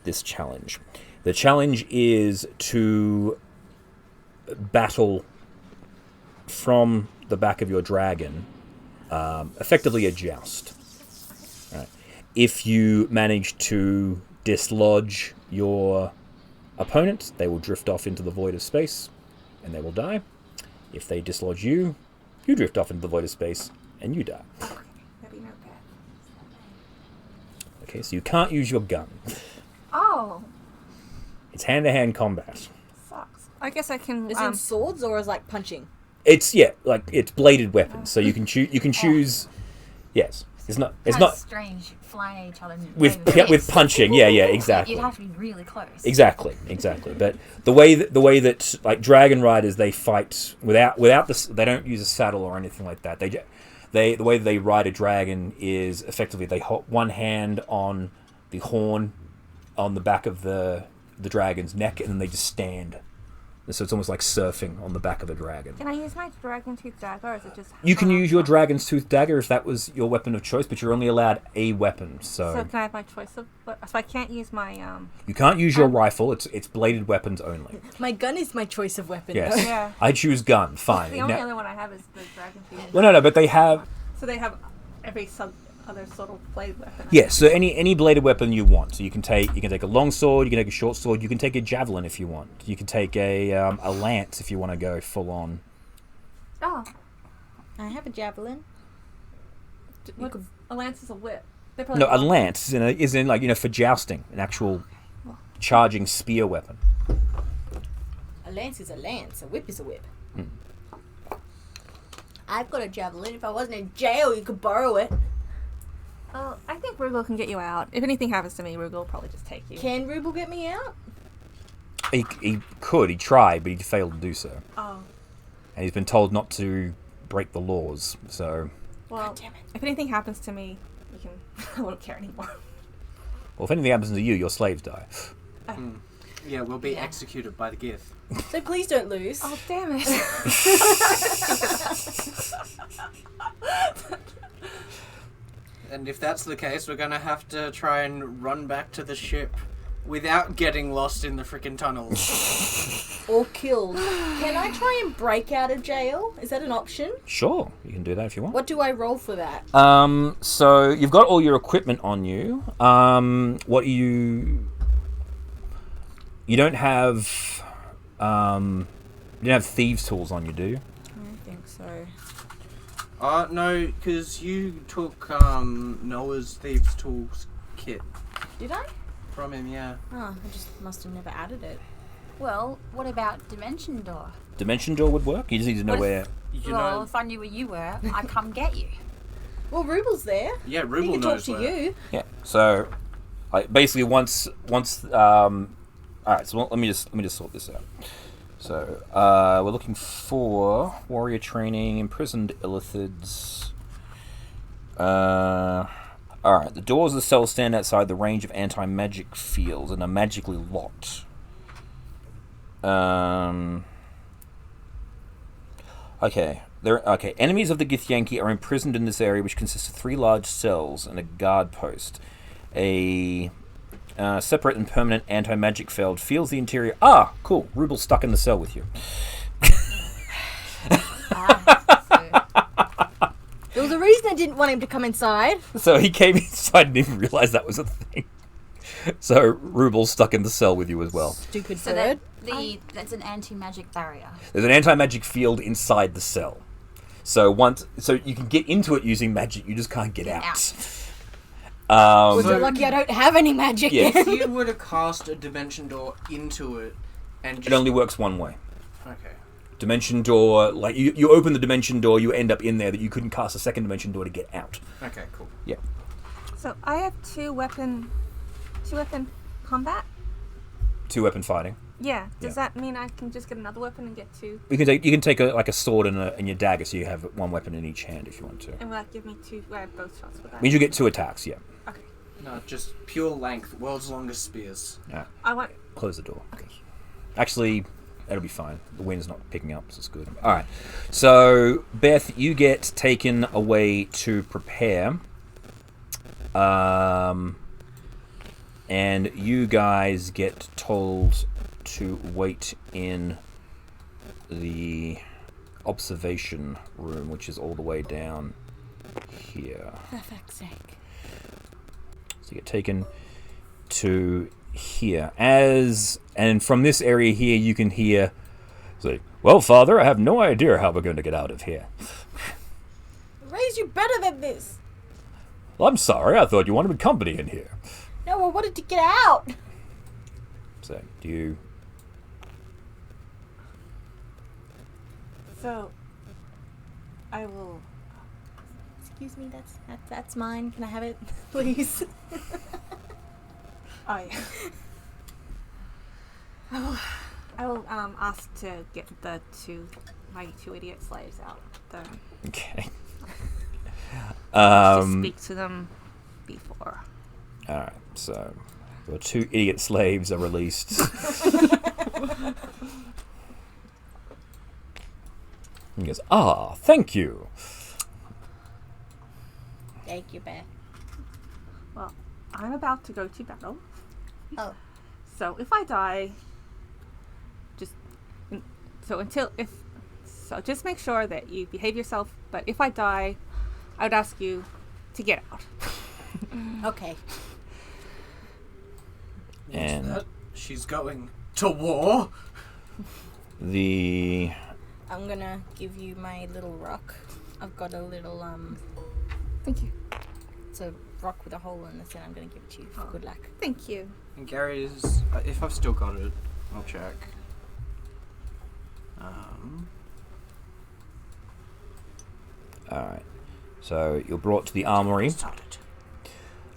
this challenge. The challenge is to battle from the back of your dragon, effectively a joust. Right. If you manage to dislodge your opponent, they will drift off into the void of space, and they will die. If they dislodge you, you drift off into the void of space, and you die. Maybe not bad. Okay, so you can't use your gun. Oh, It's hand-to-hand combat. sucks. I guess I can. Is it swords or is like punching? It's it's bladed weapons, so you can choose. You can choose. Yes, it's not. It's Kinda not strange flying at each other and with doing with this. punching. Yeah, exactly. You'd have to be really close. Exactly. But the way that like dragon riders, they fight without the. They don't use a saddle or anything like that. The way they ride a dragon is effectively they hold one hand on the horn on the back of the dragon's neck, and then they just stand So it's almost like surfing on the back of a dragon. Can I use my dragon tooth dagger, or is it just? You can use your dragon's tooth dagger if that was your weapon of choice, but you're only allowed a weapon. So So can I have my choice of? So I can't use my you can't use your rifle. It's bladed weapons only. My gun is my choice of weapon. Yes. though. Yeah. I choose gun. Fine. The only Now- other one I have is the dragon tooth. well, no, but they have. So they have every other sort of blade weapon. Yes, so any bladed weapon you want. So you can take a long sword, you can take a short sword, you can take a javelin if you want. You can take a lance if you want to go full on. Oh, I have a javelin. a lance is a whip. No, a lance is in like for jousting, an actual charging spear weapon. A lance is a lance. A whip is a whip. I've got a javelin. If I wasn't in jail, you could borrow it. Well, I think Rugal can get you out. If anything happens to me, Rugal will probably just take you. Can Ruble get me out? He could, he tried, but he failed to do so. Oh, And he's been told not to break the laws, so... well, God damn it. if anything happens to me, you can. I won't care anymore. Well, if anything happens to you, your slaves die. Yeah, we'll be executed by the Gith. So please don't lose. Oh, damn it. And if that's the case, we're gonna have to try and run back to the ship without getting lost in the frickin' tunnels. Or killed. Can I try and break out of jail? Is that an option? Sure, you can do that if you want. What do I roll for that? So you've got all your equipment on you. What you don't have, you don't have thieves' tools on you, do you? I think so. No, because you took Noah's Thieves' Tools kit Did I? from him, yeah. Oh, I just must have never added it. Well, what about Dimension Door? Dimension door would work. You just need to know What if- where. You well, know, if I knew where you were, I'd come get you. Well, Ruble's there. yeah, He Ruble can talk knows to where. you. Yeah. So, basically, once. All right. So let me just sort this out. So we're looking for warrior training, imprisoned illithids. All right. The doors of the cell stand outside the range of anti-magic fields and are magically locked. Okay. Enemies of the Githyanki are imprisoned in this area, which consists of 3 large cells and a guard post. A separate and permanent anti-magic field feels the interior. Ah, cool. Rubel's stuck in the cell with you. There was a reason I didn't want him to come inside. So he came inside and didn't realize that was a thing. So Rubel's stuck in the cell with you as well. Stupid So bird. that's an anti-magic barrier. There's an anti-magic field inside the cell. So you can get into it using magic, you just can't get out. Was it lucky I don't have any magic? Yeah. If you were to cast a dimension door into it and just... It only works one way. Okay. Dimension door, like you open the dimension door, you end up in there that you couldn't cast a second dimension door to get out. Okay, cool. Yeah. So I have two weapon combat. 2-weapon fighting. Yeah. Does Yeah. that mean I can just get another weapon and get 2? You can take a sword and your dagger, so you have 1 weapon in each hand if you want to. And will that give me 2? I have both shots with that. Means you get 2 attacks. Yeah. Okay. No, just pure length, world's longest spears. Yeah. I want. Close the door. Actually, that'll be fine. The wind's not picking up, so it's good. All right. So Beth, you get taken away to prepare. And you guys get told to wait in the observation room, which is all the way down here. For fuck's sake. So you get taken to here. And from this area here, you can hear, say, "Well, Father, I have no idea how we're going to get out of here." Raise you better than this. Well, I'm sorry, I thought you wanted company in here. No, I wanted to get out. So, do you... So. I will. Excuse me, that's mine. Can I have it, please? Oh yeah. I will ask to get my two idiot slaves out. Okay. To speak to them before. Alright, so your 2 idiot slaves are released. He goes, thank you. Thank you, Beth. Well, I'm about to go to battle. Oh. So if I die, just just make sure that you behave yourself. But if I die, I would ask you to get out. Okay. And That she's going to war. I'm gonna give you my little rock. I've got a little Thank you. It's a rock with a hole in it, and I'm gonna give it to you for good luck. Thank you. And Gary's, if I've still got it, I'll check. Alright. So you're brought to the armory.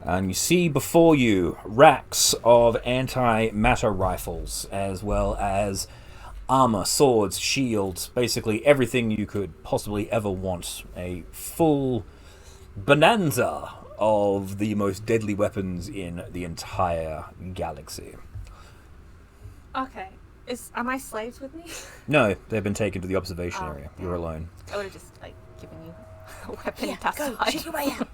And you see before you racks of anti-matter rifles, as well as armor, swords, shields, basically everything you could possibly ever want. A full bonanza of the most deadly weapons in the entire galaxy. Okay. Are my slaves with me? No, they've been taken to the observation area. You're alone. I would have just given you a weapon Yeah, to go, hide. shoot your way out.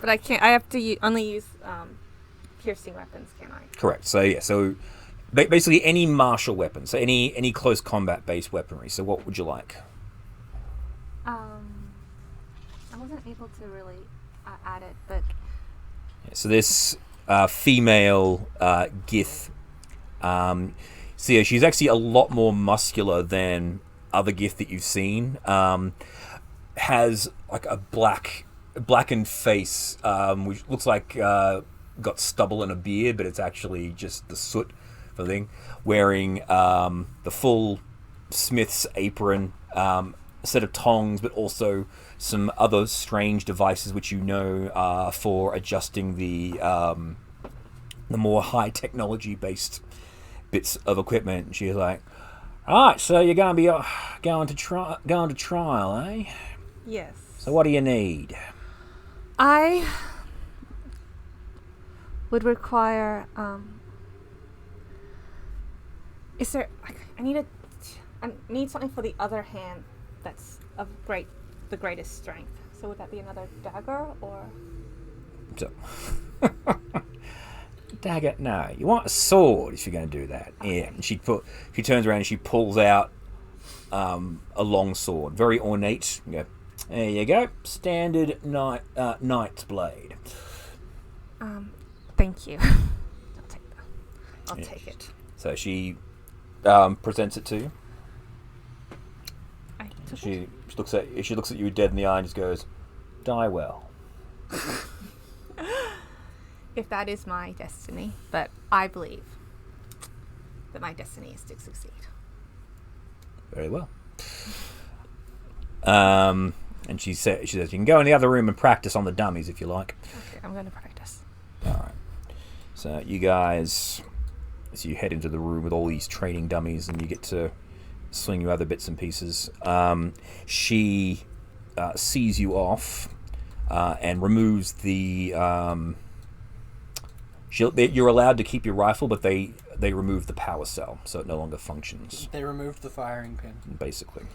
But I can't. I have to only use piercing weapons, can I? Correct. So yeah. So basically any martial weapon. So any close combat based weaponry. So what would you like? I wasn't able to really add it, but Yeah, so this female Gith. So yeah, she's actually a lot more muscular than other Gith that you've seen. Has like a blackened face, which looks like got stubble and a beard, but it's actually just the soot for the thing. Wearing the full smith's apron, a set of tongs, but also some other strange devices which you know are for adjusting the more high technology based bits of equipment. And she's like, "All right, so you're gonna be going to trial, eh? yes. So what do you need?" I would require. Is there? I need something for the other hand that's of the greatest strength. So would that be another dagger or? So, dagger? No, you want a sword if you're going to do that. Okay. Yeah. And she turns around and she pulls out a long sword, very ornate. You go, there you go, standard knight's blade. Thank you. I'll take that. I'll take it. So she presents it to you. I took She looks at you dead in the eye and just goes, "Die well." If that is my destiny, but I believe that my destiny is to succeed. Very well. And she says, "You can go in the other room and practice on the dummies if you like." Okay, I'm going to practice. All right. So you guys, as you head into the room with all these training dummies, and you get to swing your other bits and pieces. She sees you off and removes the. You're allowed to keep your rifle, but they remove the power cell, so it no longer functions. They removed the firing pin. Basically.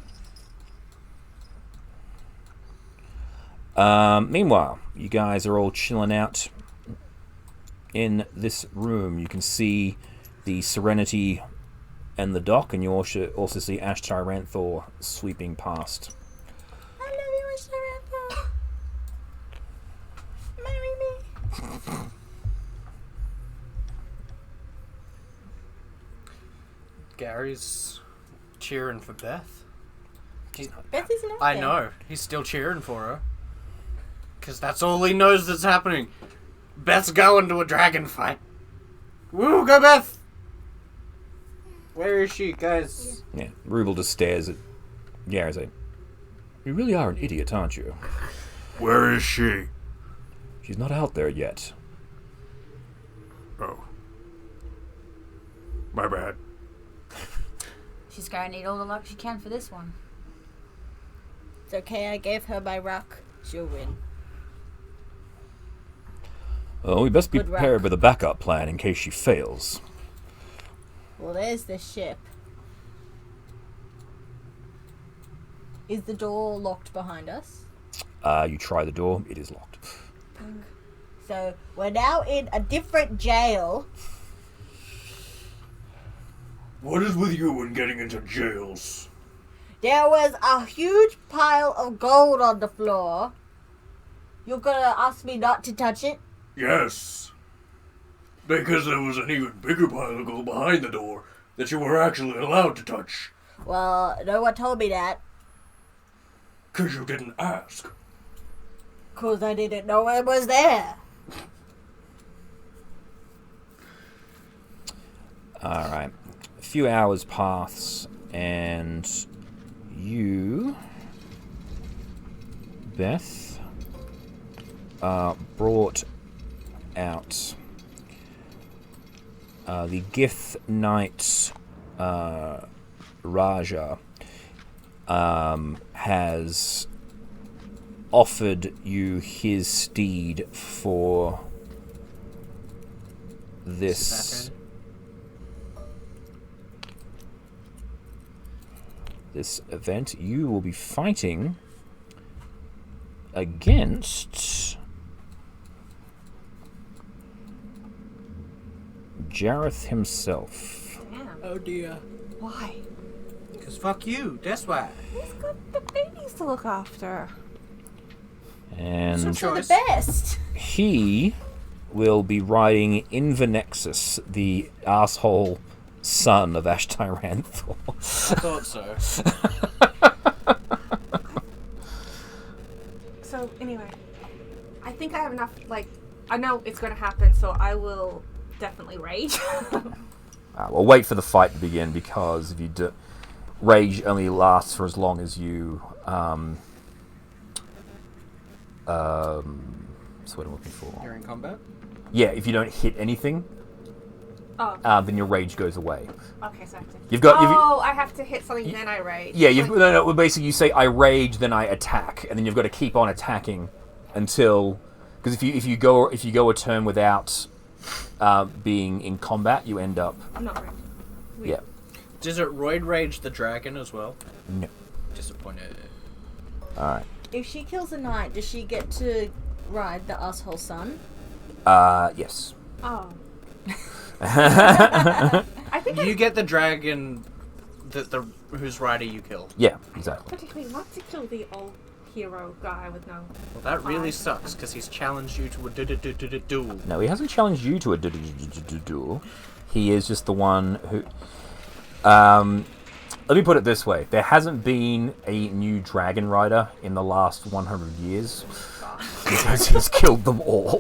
Meanwhile, you guys are all chilling out in this room. You can see the Serenity and the dock, and you also see Ash Tyranthor sweeping past. I love you, Sarantha. Marry me. Gary's cheering for Beth. Beth isn't out I there. know. He's still cheering for her. Because that's all he knows that's happening. Beth's going to a dragon fight. Woo, go Beth! Where is she, guys? Yeah, Rubel just stares at Gary. Like, "You really are an idiot, aren't you? Where is she? She's not out there yet." Oh. My bad. She's going to need all the luck she can for this one. It's okay, I gave her my rock. She'll win. Well, we best be Good prepared rock. with a backup plan in case she fails. Well, there's the ship. Is the door locked behind us? You try the door. It is locked. So we're now in a different jail. What is with you and getting into jails? There was a huge pile of gold on the floor. You're gonna ask me not to touch it? Yes. Because there was an even bigger pile of gold behind the door that you were actually allowed to touch. Well, no one told me that. 'Cause you didn't ask. 'Cause I didn't know it was there. Alright. A few hours pass, and you, Beth, brought out the Gith Knight Raja has offered you his steed for this event. You will be fighting against Jareth himself. Damn. Oh dear. Why? Because fuck you, that's why. He's got the babies to look after. And Some For the choice. best. he will be riding Invernexus, the asshole son of Ash Tyranthor. I thought so. So anyway, I think I have enough. Like, I know it's going to happen, so I will definitely rage. Well, wait for the fight to begin, because if you do, rage only lasts for as long as you. That's what I'm looking for. You're in combat? Yeah, if you don't hit anything, Oh, then your rage goes away. okay, so I have to. You've got. Oh, I have to hit something, then I rage. Yeah, you've, Like- no, basically you say I rage, then I attack, and then you've got to keep on attacking until, because if you go a turn without being in combat, you end up. I'm not raging. Yeah. Does it roid rage the dragon as well? No. Disappointed. All right. If she kills a knight, does she get to ride the asshole son? Yes. Oh. I think You I get the dragon the whose rider you killed. Yeah. Exactly. particularly want to kill the old hero guy with no. Well, that really sucks because he's challenged you to a duel. No, he hasn't challenged you to a duel. He is just the one who. Let me put it this way: there hasn't been a new dragon rider in the last 100 years because he's killed them all.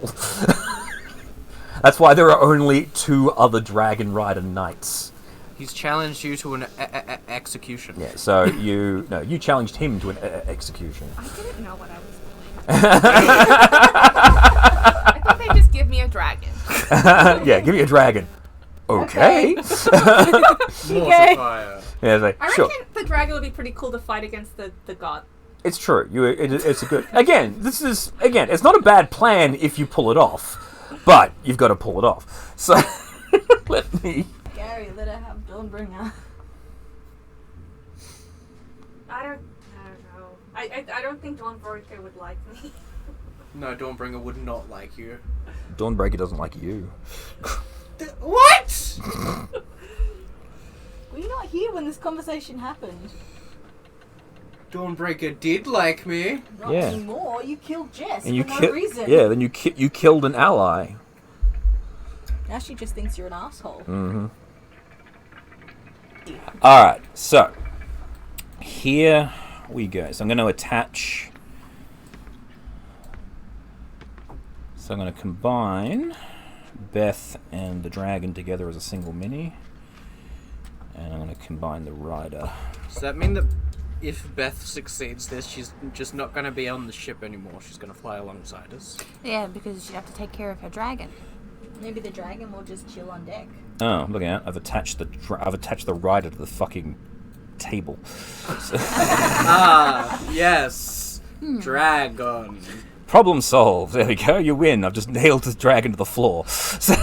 That's why there are only 2 other dragon rider knights. He's challenged you to an execution. Yeah, so you challenged him to an execution. I didn't know what I was doing. I thought they just give me a dragon. Yeah, give me a dragon. Okay. Mortifier. Yeah, it's like, I sure. reckon the dragon would be pretty cool to fight against the god. It's true. It's a good. Again, it's not a bad plan if you pull it off, but you've got to pull it off. So let me. Gary, let her have Dawnbringer. I don't know. I don't think Dawnbreaker would like me. No, Dawnbringer would not like you. Dawnbreaker doesn't like you. What? Were you not here when this conversation happened? Dawnbreaker did like me. Not Yeah. anymore. You killed Jess And you for no reason. Yeah, then you killed an ally. Now she just thinks you're an asshole. Mm-hmm. All right, so here we go. So I'm going to attach. So I'm going to combine Beth and the dragon together as a single mini, and I'm going to combine the rider. Does that mean that if Beth succeeds this, she's just not going to be on the ship anymore? She's going to fly alongside us? Yeah, because you have to take care of her dragon. Maybe the dragon will just chill on deck. Oh, look at that! I've attached the rider to the fucking table. Ah, yes. Dragon. Problem solved. There we go. You win. I've just nailed the dragon to the floor. So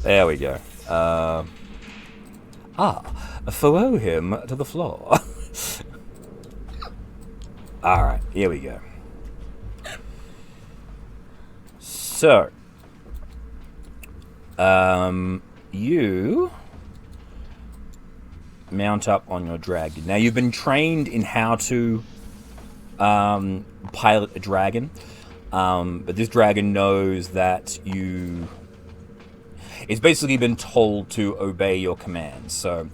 there we go. throw him to the floor. Alright, here we go. So, you mount up on your dragon. Now, you've been trained in how to pilot a dragon, but this dragon knows that it's basically been told to obey your commands. So,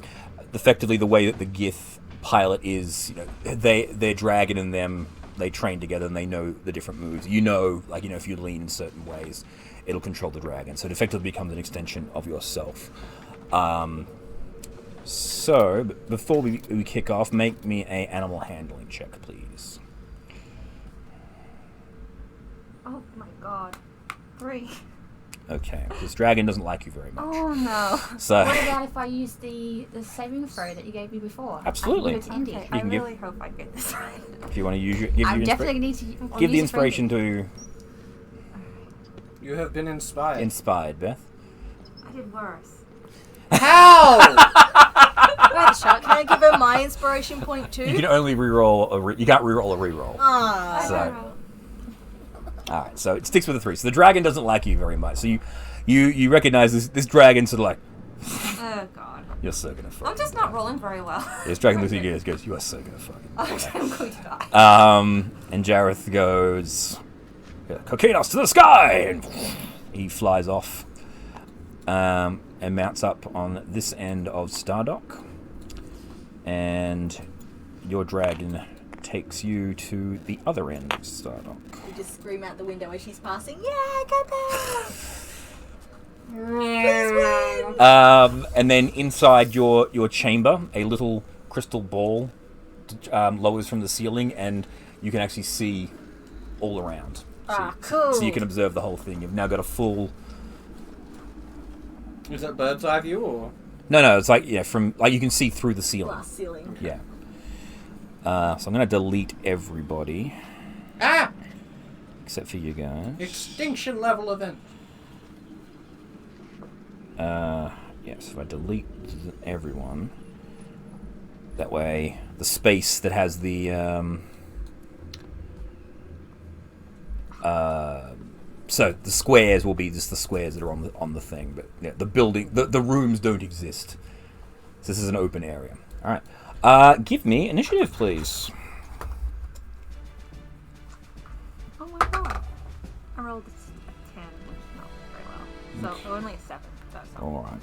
effectively, the way that the Gith pilot is, their dragon and them, they train together and they know the different moves. If you lean in certain ways, it'll control the dragon. So it effectively becomes an extension of yourself. So, before we kick off, make me a animal handling check, please. Oh my god. 3. Okay, this dragon doesn't like you very much. Oh no. So, What about if I use the saving throw that you gave me before? Absolutely. I can give it to Okay, Indy. I can give- really hope I get this right. if you want to use your, I'm definitely going to give the inspiration to You have been inspired. inspired, Beth. I did worse. How? Wait, Shark, can I give her my inspiration point too? You can only reroll you can't reroll a reroll. Ah. So, all right, so it sticks with the 3. So the dragon doesn't like you very much. So you recognize this dragon sort of like, Oh god. you're so gonna fuck. I'm just not rolling very well. This dragon looks at you and goes, you are so gonna fucking. I'm going to die. And Jareth goes, Cocainus to the sky! And he flies off and mounts up on this end of Stardock. And your dragon takes you to the other end of Stardock. You just scream out the window as she's passing. Yeah, go back! And then inside your chamber, a little crystal ball lowers from the ceiling, and you can actually see all around. Cool. So you can observe the whole thing. You've now got a full... Is that bird's eye view or? No, it's like, from you can see through the ceiling. Glass ceiling. Yeah. So I'm going to delete everybody, Ah! except for you guys. Extinction level event. Yes, if I delete everyone, that way the space that has the so the squares will be just the squares that are on the thing, but the building, the rooms don't exist. So this is an open area. All right, give me initiative, please. Oh my god. I rolled a 10, which is not very well. So only a 7. That's all. All right.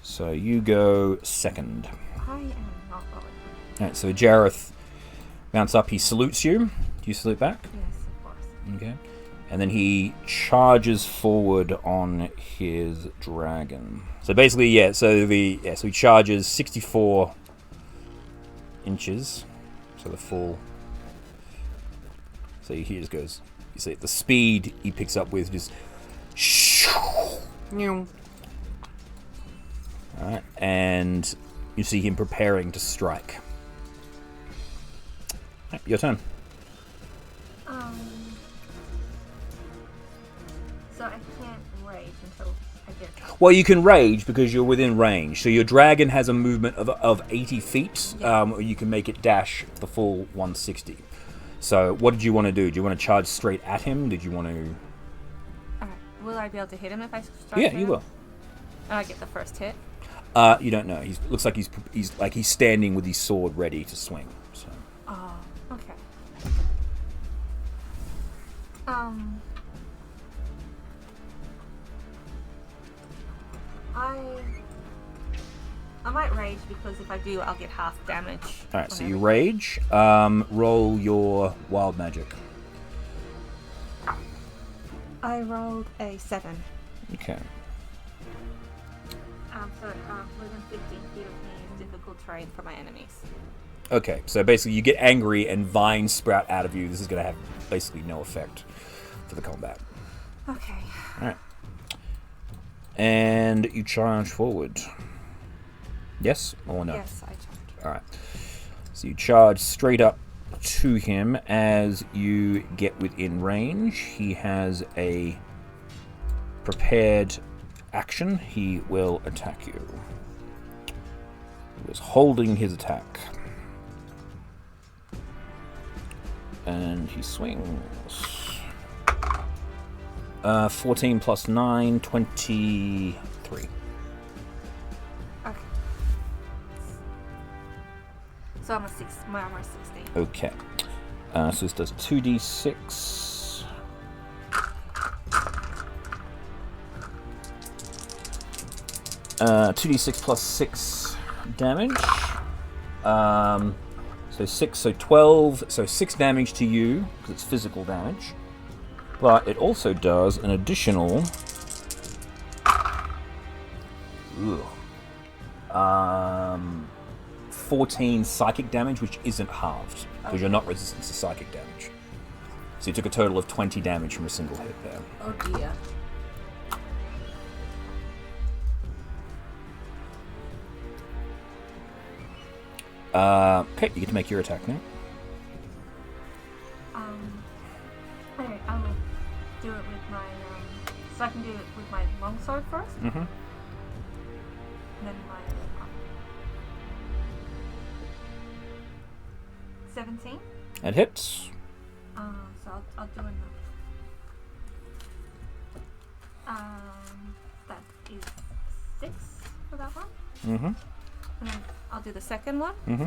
So you go second. I am not rolling. All right. So Jareth mounts up. He salutes you. Do you salute back? Yes, of course. Okay. And then he charges forward on his dragon. So basically, so he charges 64 inches. So the full. So he just goes. You see the speed he picks up with just. Alright, and you see him preparing to strike. Right, your turn. So I can't rage until I get. Well, you can rage because you're within range. So your dragon has a movement of 80 feet, or you can make it dash the full 160. So what did you want to do? Do you want to charge straight at him? Did you want to... Alright. Will I be able to hit him if I strike? Yeah, him? you will. And I get the first hit. You don't know. He looks like he's standing with his sword ready to swing. So Oh, okay. I might rage because if I do, I'll get half damage. all right. So on you everything. rage. Roll your wild magic. I rolled a 7. Okay. So within 15 feet of me is difficult terrain for my enemies. Okay. So basically, you get angry and vines sprout out of you. This is going to have basically no effect for the combat. Okay. All right. And you charge forward. Yes or no? Yes, I charge. All right. So you charge straight up to him. As you get within range, he has a prepared action. He will attack you Just holding his attack. And he swings. 14 plus 9, 23. Okay. So I'm my armor is 16. Okay. So this does 2d6. Uh, 2d6 plus 6 damage. So 6, so 12, so 6 damage to you, because it's physical damage. But it also does an additional... 14 psychic damage, which isn't halved, because you're not resistant to psychic damage. So you took a total of 20 damage from a single hit there. Oh dear. Okay, you get to make your attack now. Alright, I'll do it with my, so I can do it with my longsword first? Mm-hmm. And then my, 17? It hits. So I'll do another. That is 6 for that one. Mm-hmm. And then I'll do the second one. Mm-hmm.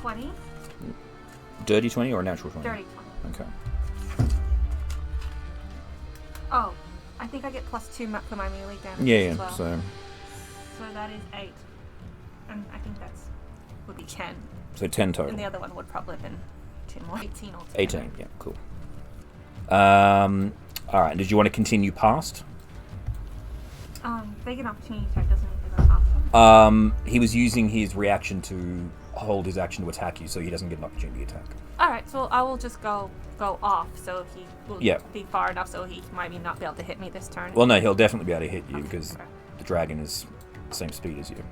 20. Dirty 20 or natural 20? Dirty 20. Okay. Oh, I think I get +2 for my melee damage Yeah, as yeah, well. so that is 8. And I think would be 10. 10 total. And the other one would probably have been 2 more. 18 altogether. 18, yeah, cool. Alright, did you want to continue past? They get an opportunity attack, doesn't it? Is that option? He was using his reaction to hold his action to attack you, so he doesn't get an opportunity attack. Alright, so I will just go off, so he will Yeah. be far enough so he might not be able to hit me this turn. Well, no, he'll definitely be able to hit you, Okay, because okay. the dragon is the same speed as you.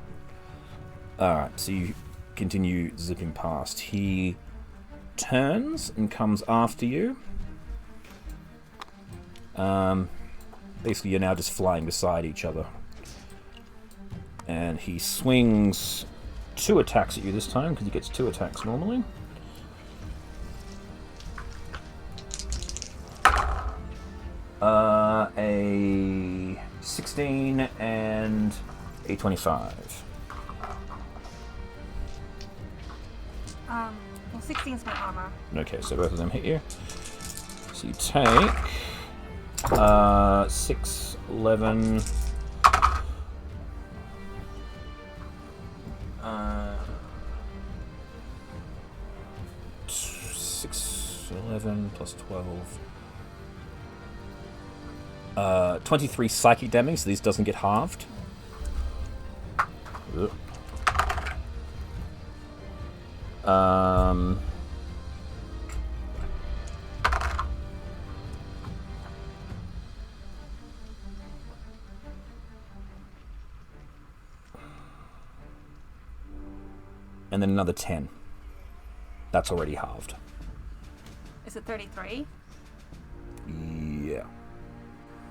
Alright, so you continue zipping past. He turns and comes after you. Basically, you're now just flying beside each other. And he swings 2 attacks at you this time, because he gets 2 attacks normally. A 16 and a 25. Well, 16 is my armor. Okay, so both of them hit you. So you take 6, 11, 6, 11 plus 12. 23 psychic damage, so this doesn't get halved. Ugh. And then another 10. That's already halved. Is it 33? Yeah.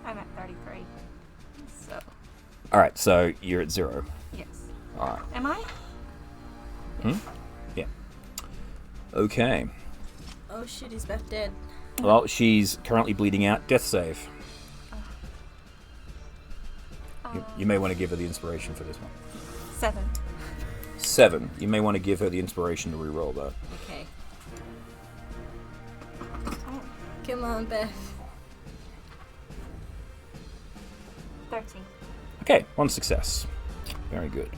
I'm at 33. So, Alright, so you're at 0. yes. Alright. Am I? Yeah. Okay. Oh shit, he's Beth dead. Well, she's currently bleeding out. Death save. You may want to give her the inspiration for this one. 7. 7. You may want to give her the inspiration to reroll that. Okay. Oh, Come on, Beth. 13. Okay, 1 success. Very good.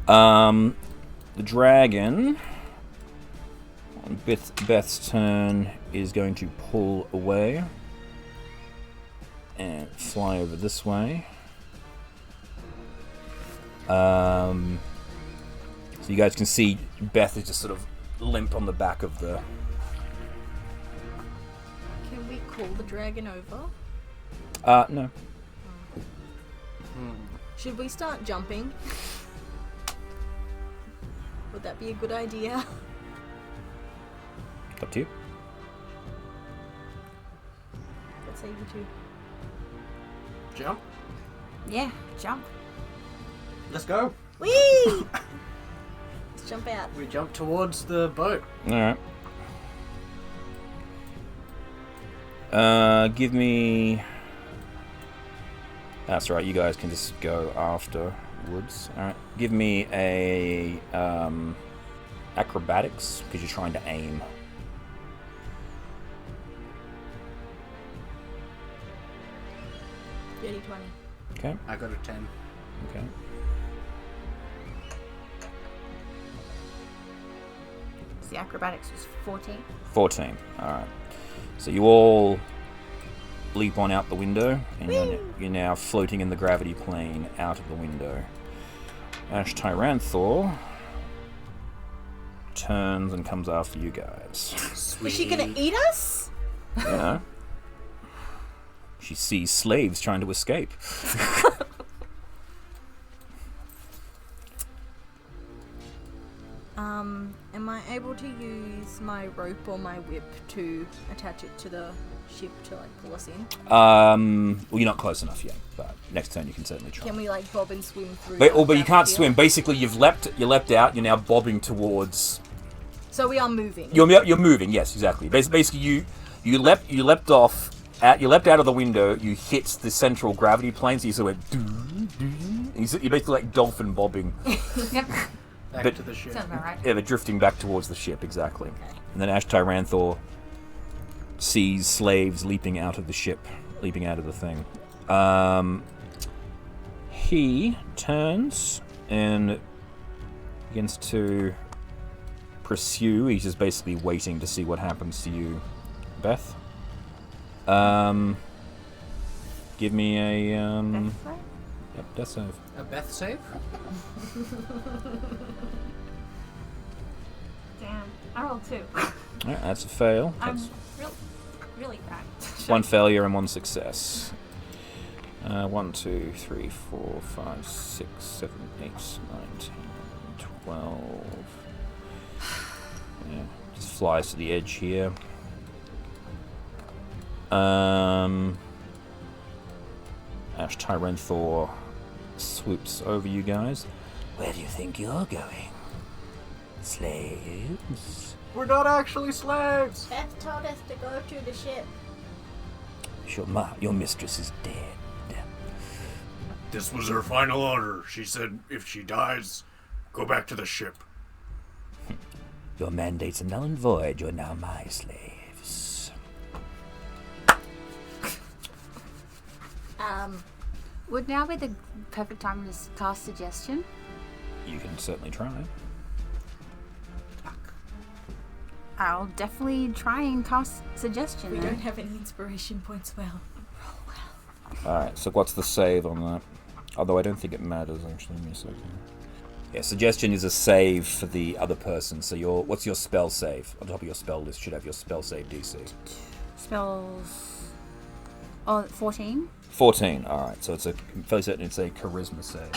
The dragon, on Beth's turn, is going to pull away and fly over this way. So you guys can see Beth is just sort of limp on the back of the... Can we call the dragon over? No. Should we start jumping? Would that be a good idea? Up to you. Let's say you two. Jump? Yeah, jump. Let's go. Whee! Let's jump out. We jump towards the boat. Alright. Give me... That's right, you guys can just go afterwards. Alright. Give me a acrobatics, because you're trying to aim. Dirty 20. Okay. I got a 10. Okay. So the acrobatics was 14. 14. Alright. So you all leap on out the window, and you're now floating in the gravity plane out of the window. Ash Tyranthor turns and comes after you guys. Is she gonna eat us? You know? She sees slaves trying to escape. Am I able to use my rope or my whip to attach it to the ship to like pull us in? Well, you're not close enough yet, but next turn you can certainly try. Can we like bob and swim through? But you the can't field? swim. Basically, you leapt out. You're now bobbing towards. So we are moving. You're moving. Yes, exactly. Basically, you leapt off. You leapt out of the window. You hit the central gravity plane. So you sort of went. And you're basically like dolphin bobbing. Yep. Back to the ship. Sounds about right. Yeah, they're drifting back towards the ship. Exactly. And then Ash Tyranthor sees slaves leaping out of the ship, leaping out of the thing. He turns and begins to pursue. He's just basically waiting to see what happens to you, Beth. Give me a death save. A Beth save? Damn. I rolled 2. Alright, that's a fail. I'm That's really bad. one failure and one success. 1, 2, 3, 4, 5, 6, 7, 8, 9, 10, 12. Yeah, just flies to the edge here. Ash Tyranthor swoops over you guys. Where do you think you're going? Slaves? We're not actually slaves! Beth told us to go to the ship. Your mistress is dead. This was her final order. She said if she dies, go back to the ship. Your mandates are null and void. You're now my slaves. Would now be the perfect time to cast suggestion? You can certainly try. I'll definitely try and cast suggestion. We then. don't have any inspiration points. Well, Alright, so what's the save on that? Although I don't think it matters, actually. Give me a second. Yeah, suggestion is a save for the other person. So what's your spell save? On top of your spell list should have your spell save DC. Spells. Oh, 14? 14, alright, so I'm fairly certain it's a charisma save.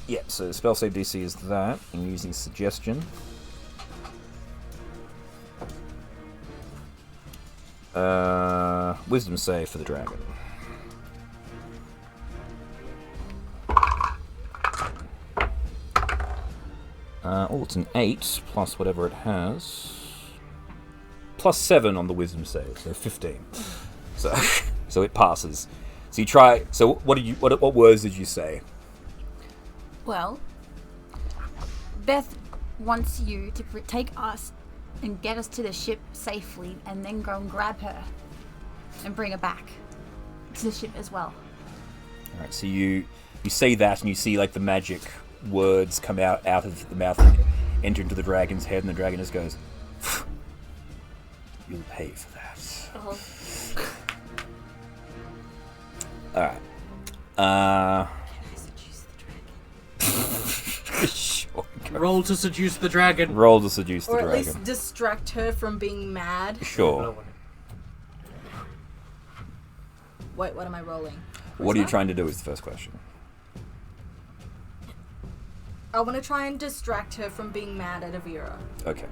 Yeah, so spell save DC is that, and using suggestion. Wisdom save for the dragon. It's an 8 plus whatever it has. Plus 7 on the wisdom save, so 15. So it passes. So you try. So what words did you say? Well, Beth wants you to take us and get us to the ship safely and then go and grab her and bring her back to the ship as well. All right. So you say that, and you see like the magic words come out of the mouth and enter into the dragon's head, and the dragon just goes, "You'll pay for that." oh, All right. can I seduce the dragon? Sure. Roll to seduce the dragon. Roll to seduce the Or at dragon. least distract her from being mad. Sure. Wait, what am I rolling? What are you trying to do is the first question. I want to try and distract her from being mad at Avira. Okay.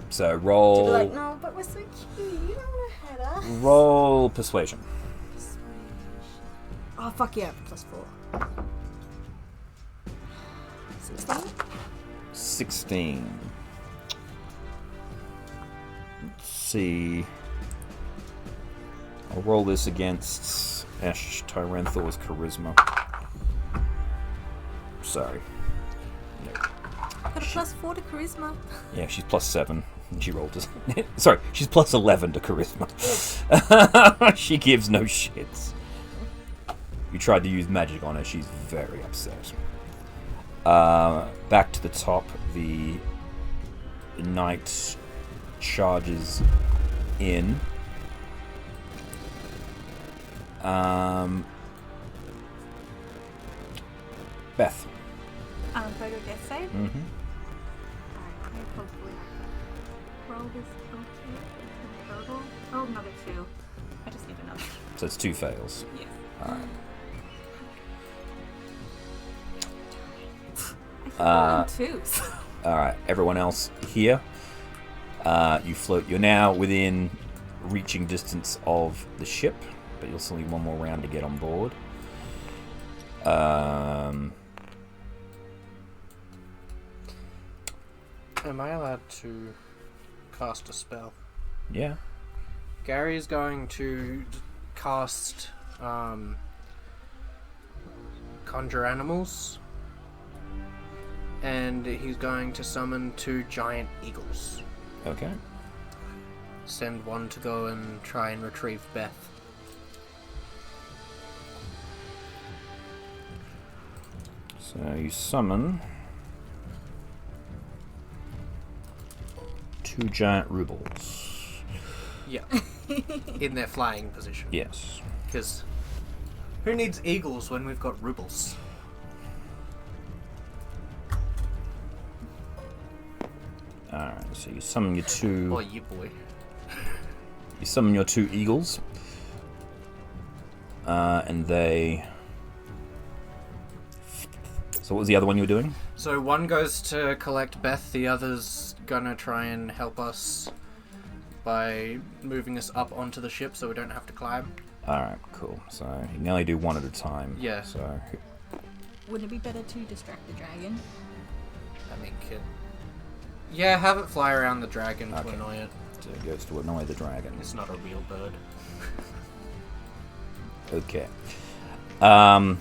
So To be roll. like, no, but we're so cute. You don't want to hit us. Roll persuasion. Persuasion. Oh, fuck yeah. +4. 16? 16. Let's see. I'll roll this against Ash Tyranthal's charisma. Sorry. No. Got a +4 to charisma. Yeah, she's +7. She rolled us. Sorry, she's +11 to charisma. She gives no shits. You tried to use magic on her. She's very upset. Back to the top. The knight charges in. Beth. Photo death save? Mm-hmm. Alright, hopefully roll this okay. Total. Oh, another 2. I just need another. So it's 2 fails. Yes. Alright. I keep rolling 2s. Alright, everyone else here. You float. You're now within reaching distance of the ship, but you'll still need one more round to get on board. Am I allowed to cast a spell? Yeah. Gary's going to cast Conjure Animals, and he's going to summon 2 giant eagles. Okay. Send one to go and try and retrieve Beth. So you summon 2 giant rubles. Yeah. In their flying position. Yes. Because who needs eagles when we've got rubles? Alright, so you summon your 2. Oh, you boy. You summon your 2 eagles. And they. So what was the other one you were doing? So one goes to collect Beth, the other's gonna try and help us by moving us up onto the ship so we don't have to climb. Alright, cool. So you can only do one at a time. Yeah. So Wouldn't it be better to distract the dragon? I think it... Yeah, have it fly around the dragon to Okay. annoy it. so it goes to annoy the dragon. It's not a real bird. Okay. So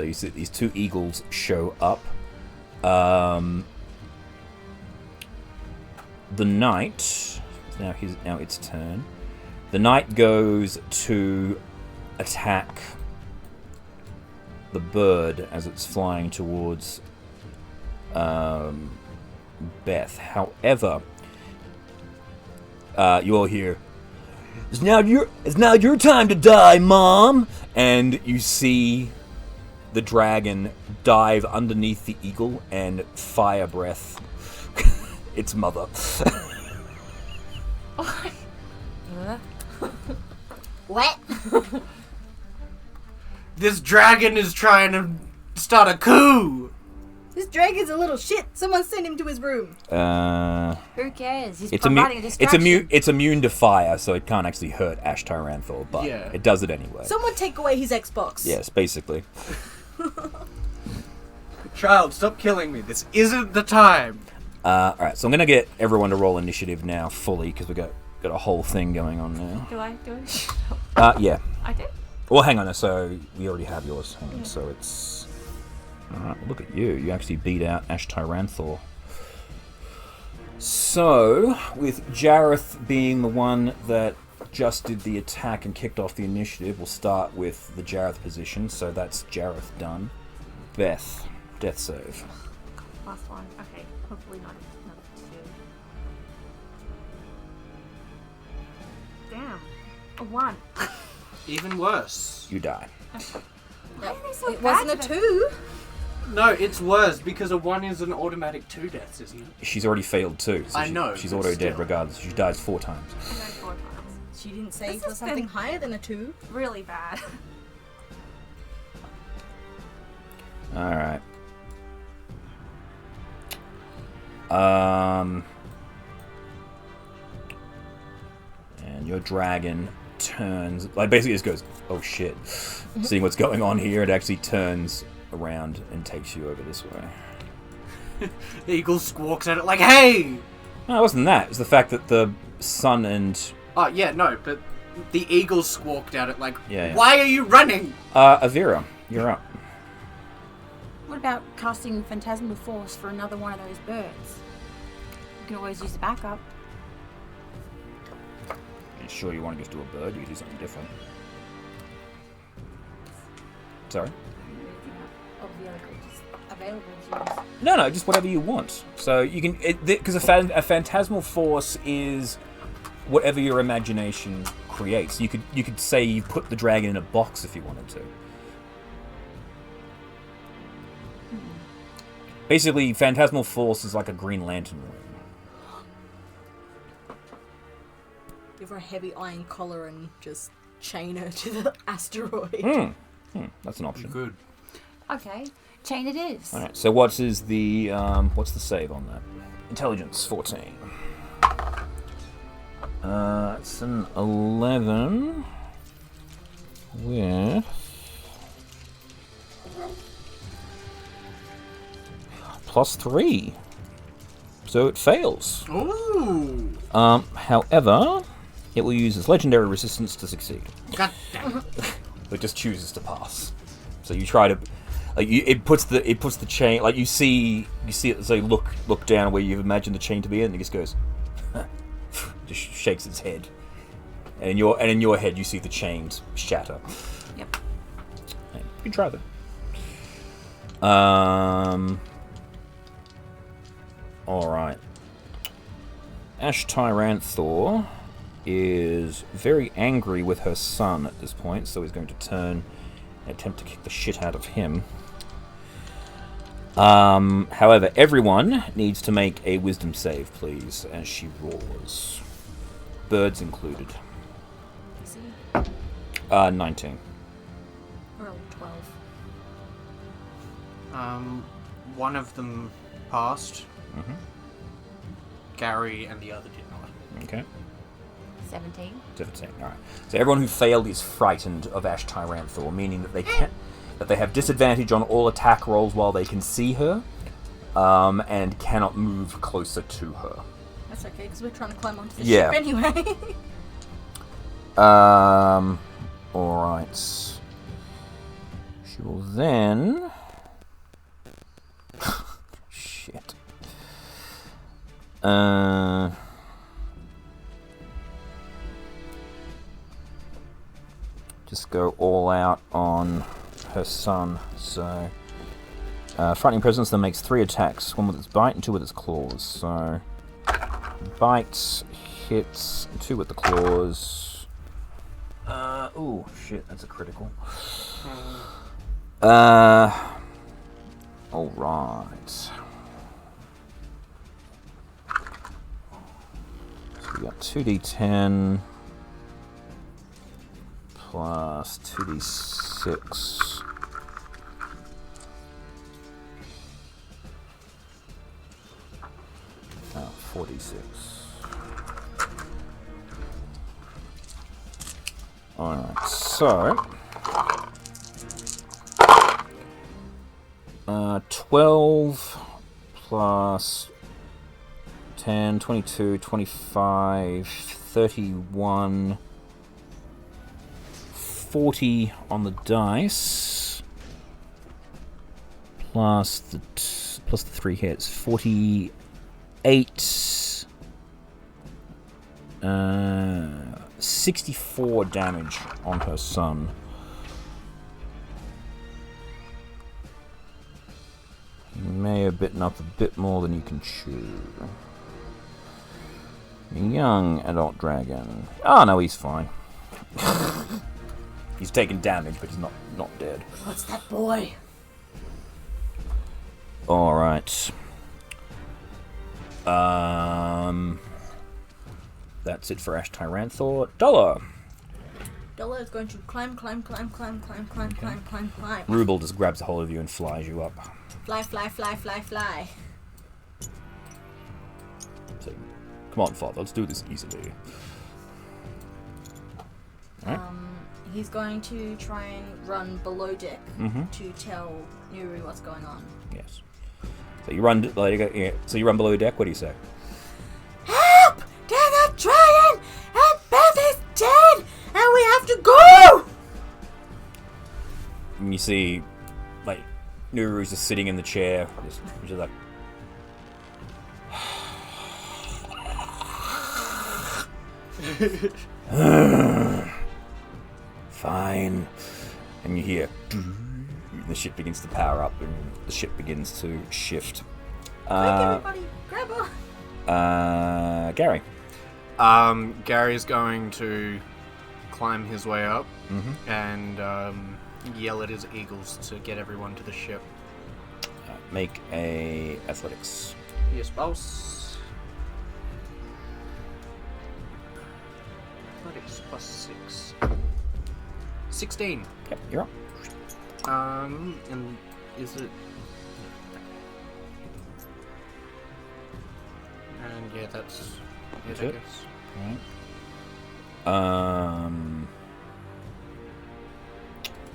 you see these 2 eagles show up. The knight. Now its turn. The knight goes to attack the bird as it's flying towards Beth. However, you all hear, it's now your time to die, Mom! And you see the dragon dive underneath the eagle and fire breath its mother. What? This dragon is trying to start a coup! This dragon's a little shit. Someone send him to his room. Who cares? He's It's providing a distraction. It's immune to fire, so it can't actually hurt Ash Tyranthor, but Yeah. it does it anyway. Someone take away his Xbox. Yes, basically. Child, stop killing me. This isn't the time. Alright, so I'm going to get everyone to roll initiative now fully, because we've got a whole thing going on now. Do I do it? Yeah. I did? Well, hang on, so we already have yours. Hang on, so it's... Alright, look at you. You actually beat out Ash Tyranthor. So, with Jareth being the one that just did the attack and kicked off the initiative, we'll start with the Jareth position. So that's Jareth done. Beth, death save. Last one. Okay. Hopefully not 2. Damn. A 1. Even worse. You die. Why are they so It bad wasn't a today? 2. No, it's worse because a 1 is an automatic 2 deaths, isn't it? She's already failed too. So I know, She's but auto dead still. regardless. She dies 4 times. I died 4 times. She didn't say This for has something been- higher than a 2. Really bad. Alright. And your dragon turns, like basically just goes, oh shit. Seeing what's going on here, it actually turns around and takes you over this way. The eagle squawks at it like, hey! No, it wasn't that. It was the fact that the sun and... Oh, yeah, no, but the eagle squawked at it like, Yeah. why are you running? Avira, you're up. What about casting Phantasmal Force for another one of those birds? You can always use the backup. Are you sure you want to just do a bird? You can do something different. Sorry? Of the other creatures available to use. No, just whatever you want. So you can... Because a Phantasmal Force is whatever your imagination creates. You could say you put the dragon in a box if you wanted to. Basically, Phantasmal Force is like a Green Lantern ring. Give her a heavy iron collar and just chain her to the asteroid. That's an option. Good. Okay, chain it is. Alright, so what's the save on that? Intelligence 14. It's an 11 with +3. So it fails. Ooh! However, it will use its legendary resistance to succeed. God damn. It just chooses to pass. So you try to, it puts the chain, like you see it. So you look down where you've imagined the chain to be, and it just goes, just shakes its head, and in your head you see the chains shatter. Yep. You can try that. All right. Ash Tyranthor is very angry with her son at this point, so he's going to turn and attempt to kick the shit out of him. However, everyone needs to make a wisdom save, please, as she roars. Birds included. See? 19. Roll 12. One of them passed. Mm-hmm. Gary and the other did not. Okay. 17. 17. All right. So everyone who failed is frightened of Ash Tyranthor, meaning that they have disadvantage on all attack rolls while they can see her, and cannot move closer to her. That's okay, because we're trying to climb onto the Yeah. ship anyway. All right. She will then. Shit. Just go all out on her son. So, frightening presence that makes 3 attacks: 1 with its bite and 2 with its claws. So, bite hits, 2 with the claws. Oh shit, that's a critical. All right. So we got 2d10 plus 2d6. Oh, 4d6. Alright, so 12 plus 10, 22, 25, 31, 40 on the dice, plus the 3 hits, 48, 64 damage on her son. You may have bitten up a bit more than you can chew. Young adult dragon. Oh no, he's fine. He's taken damage, but he's not dead. What's that boy? All right. That's it for Ash Tyranthor. Dollar. Dollar is going to climb. Rubel just grabs a hold of you and flies you up. Fly. So, come on, Father, let's do this easily. Right. He's going to try and run below deck Mm-hmm. to tell Nuru what's going on. Yes. So you run So you run below deck. What do you say? Help! There's a dragon! And Beth is dead! And we have to go! And you see, like, Nuru's just sitting in the chair, just like. Fine. And you hear the ship begins to power up and the ship begins to shift. Quick, everybody, grab her! Gary. Gary's going to climb his way up Mm-hmm. and yell at his eagles to get everyone to the ship. Make a athletics. Yes, boss. Athletics plus 6. 16. Yep, you're up. And is it... And yeah, that's it, That's I it? guess. Right.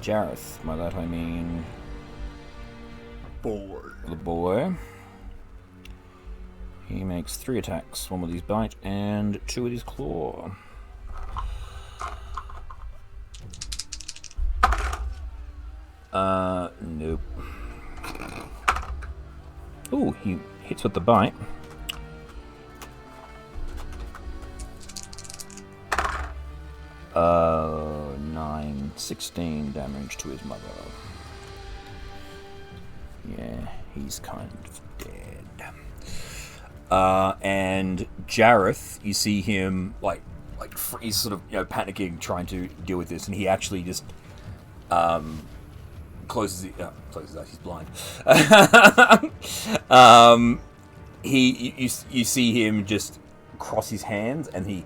Jareth. By that I mean Boy. the boy. He makes 3 attacks, 1 with his bite and 2 with his claw. Nope. Ooh, he hits with the bite. Uh, 9, 16 damage to his mother. Yeah, he's kind of dead. And Jareth, you see him he's sort of panicking, trying to deal with this, and he actually just closes his eyes. He's blind. You see him just cross his hands, and he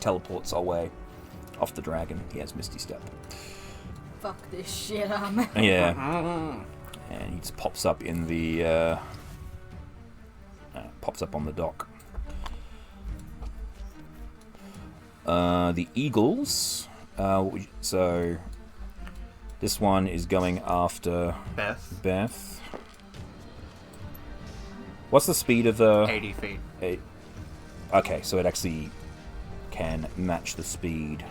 teleports away off the dragon. He has Misty Step. Fuck this shit, Yeah. And he just pops up in the pops up on the dock. The eagles. So this one is going after Beth. What's the speed of the 80 feet. Okay, so it actually can match the speed.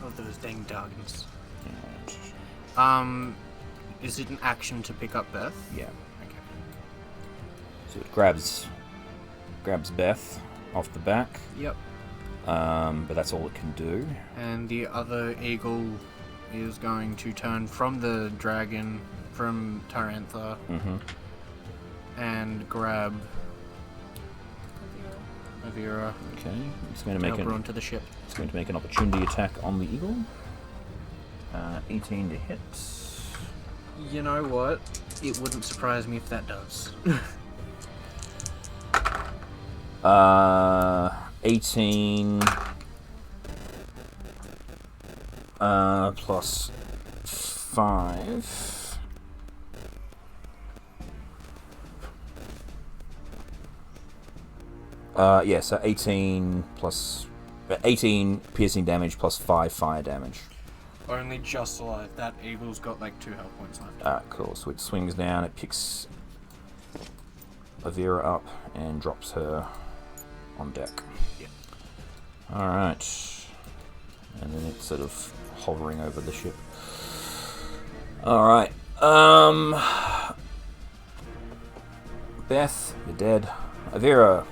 Of those dang dragons. Alright. Is it an action to pick up Beth? Yeah. Okay. So it grabs Beth off the back. Yep. But that's all it can do. And the other eagle is going to turn from the dragon, from Tarantha, Mm-hmm. and grab Avira. Okay. He's going to Help make her onto the ship. He's going to make an opportunity attack on the eagle. 18 to hit. You know what? It wouldn't surprise me if that does. 18 plus 5. So 18 piercing damage plus 5 fire damage. Only just alive. That eagle's got like 2 health points left. Alright, cool. So it swings down, it picks Avira up and drops her on deck. Yeah. Alright. And then it's sort of hovering over the ship. Alright. Beth, you're dead. Avira.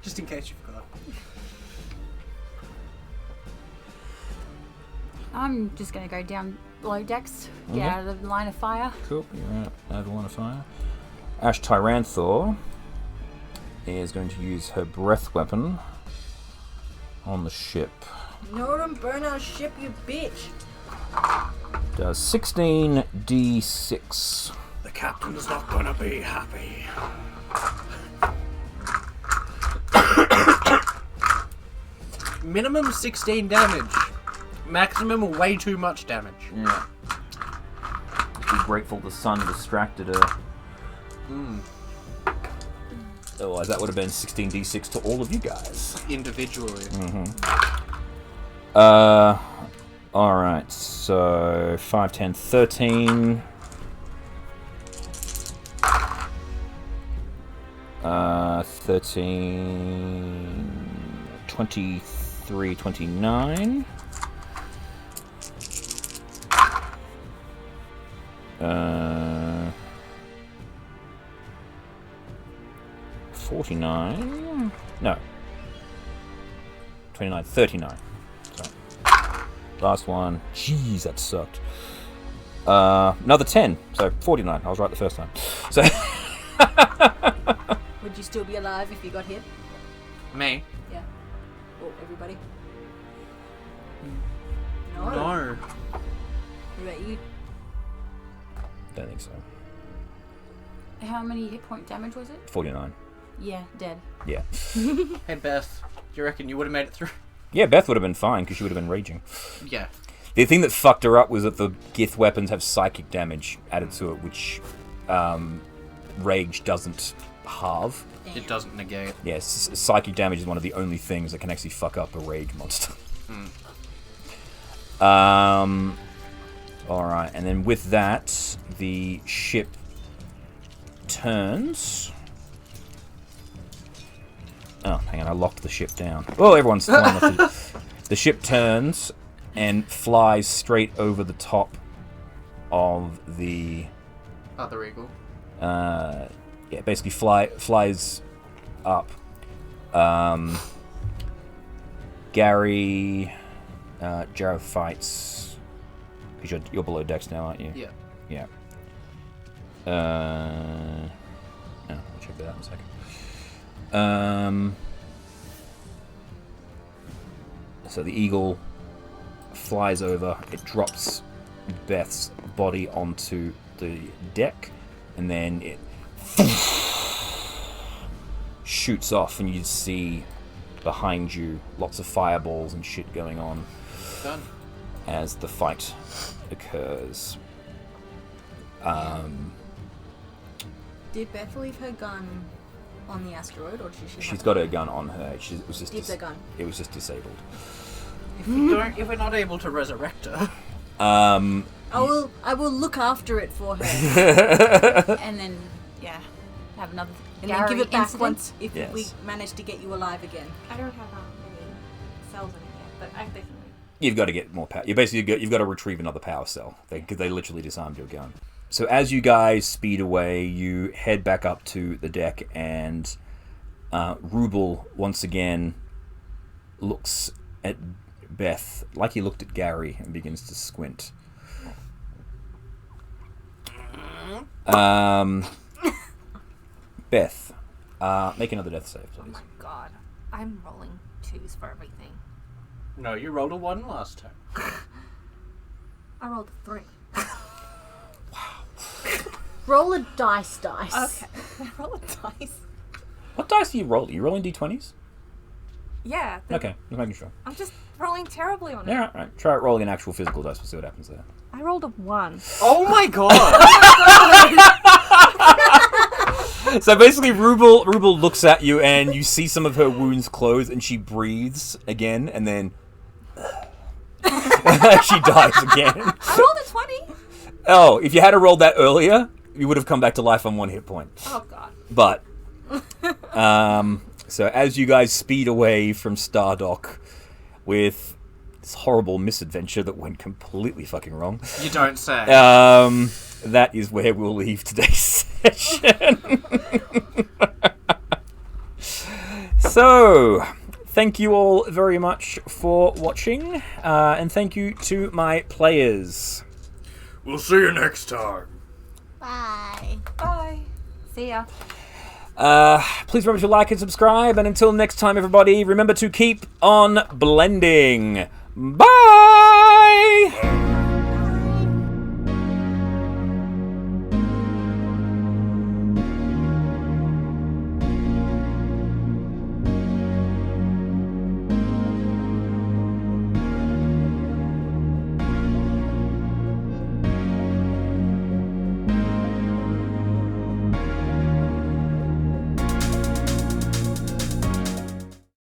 Just in case you forgot. I'm just gonna go down below decks, get Okay. out of the line of fire. Cool, you're out of the line of fire. Ash Tyranthor is going to use her breath weapon on the ship. No, don't burn our ship, you bitch! Does 16d6. The captain's not gonna be happy. Minimum 16 damage. Maximum way too much damage. Yeah. Be grateful the sun distracted her. Otherwise, that would have been 16d6 to all of you guys. Individually. Alright, so 5, 10, 13. 13, 23, 29. 49. No. 29, 39. So, last one. Jeez, that sucked. Another 10, so 49. I was right the first time. So. Would you still be alive if you got hit? Me? Yeah. Oh, everybody? No. What about you? Don't think so. How many hit point damage was it? 49. Yeah, dead. Yeah. Hey, Beth. Do you reckon you would have made it through? Yeah, Beth would have been fine because she would have been raging. Yeah. The thing that fucked her up was that the Gith weapons have psychic damage added to it, which rage doesn't halve. It doesn't negate. Yes, psychic damage is one of the only things that can actually fuck up a rage monster. Alright, and then with that, the ship turns. Oh, hang on, I locked the ship down. Oh, everyone's flying off the ship turns and flies straight over the top of the... Other eagle. Yeah, basically flies up. Gary, Jareth fights, because you're below decks now, aren't you? Yeah. Yeah. I'll check that out in a second. So the eagle flies over. It drops Beth's body onto the deck, and then it shoots off, and you see behind you lots of fireballs and shit going on. Done. As the fight occurs. Did Beth leave her gun on the asteroid, or did she? She's got her gun on her. It was just Keep the gun. It was just disabled. If we're not able to resurrect her. I will look after it for her. And then, yeah, have another And then give it back incident. once if Yes. we manage to get you alive again. I don't have any cells in it yet, but I definitely. You've got to get more power. You've got to retrieve another power cell because they literally disarmed your gun. So as you guys speed away, you head back up to the deck, and Rubel once again looks at Beth like he looked at Gary and begins to squint. Beth, make another death save, Oh please. my god. I'm rolling 2s for everything. No, you rolled a 1 last time. I rolled a 3. Roll a dice. Okay. I roll a dice. What dice are you rolling? Are you rolling d20s? Yeah. Okay, just making sure. I'm just rolling terribly on it. Yeah, all right. Try rolling an actual physical dice. We'll see what happens there. I rolled a 1. Oh my god! So basically, Rubel looks at you, and you see some of her wounds close, and she breathes again, and then she dies again. I rolled a 20. Oh, if you had to roll that earlier, you would have come back to life on 1 hit point. Oh god. But, so as you guys speed away from Stardock with this horrible misadventure that went completely fucking wrong, You don't say. that is where we'll leave today's session. So, thank you all very much for watching, and thank you to my players. We'll see you next time. Bye. Bye. See ya. Please remember to like and subscribe, and until next time, everybody, remember to keep on blending. Bye!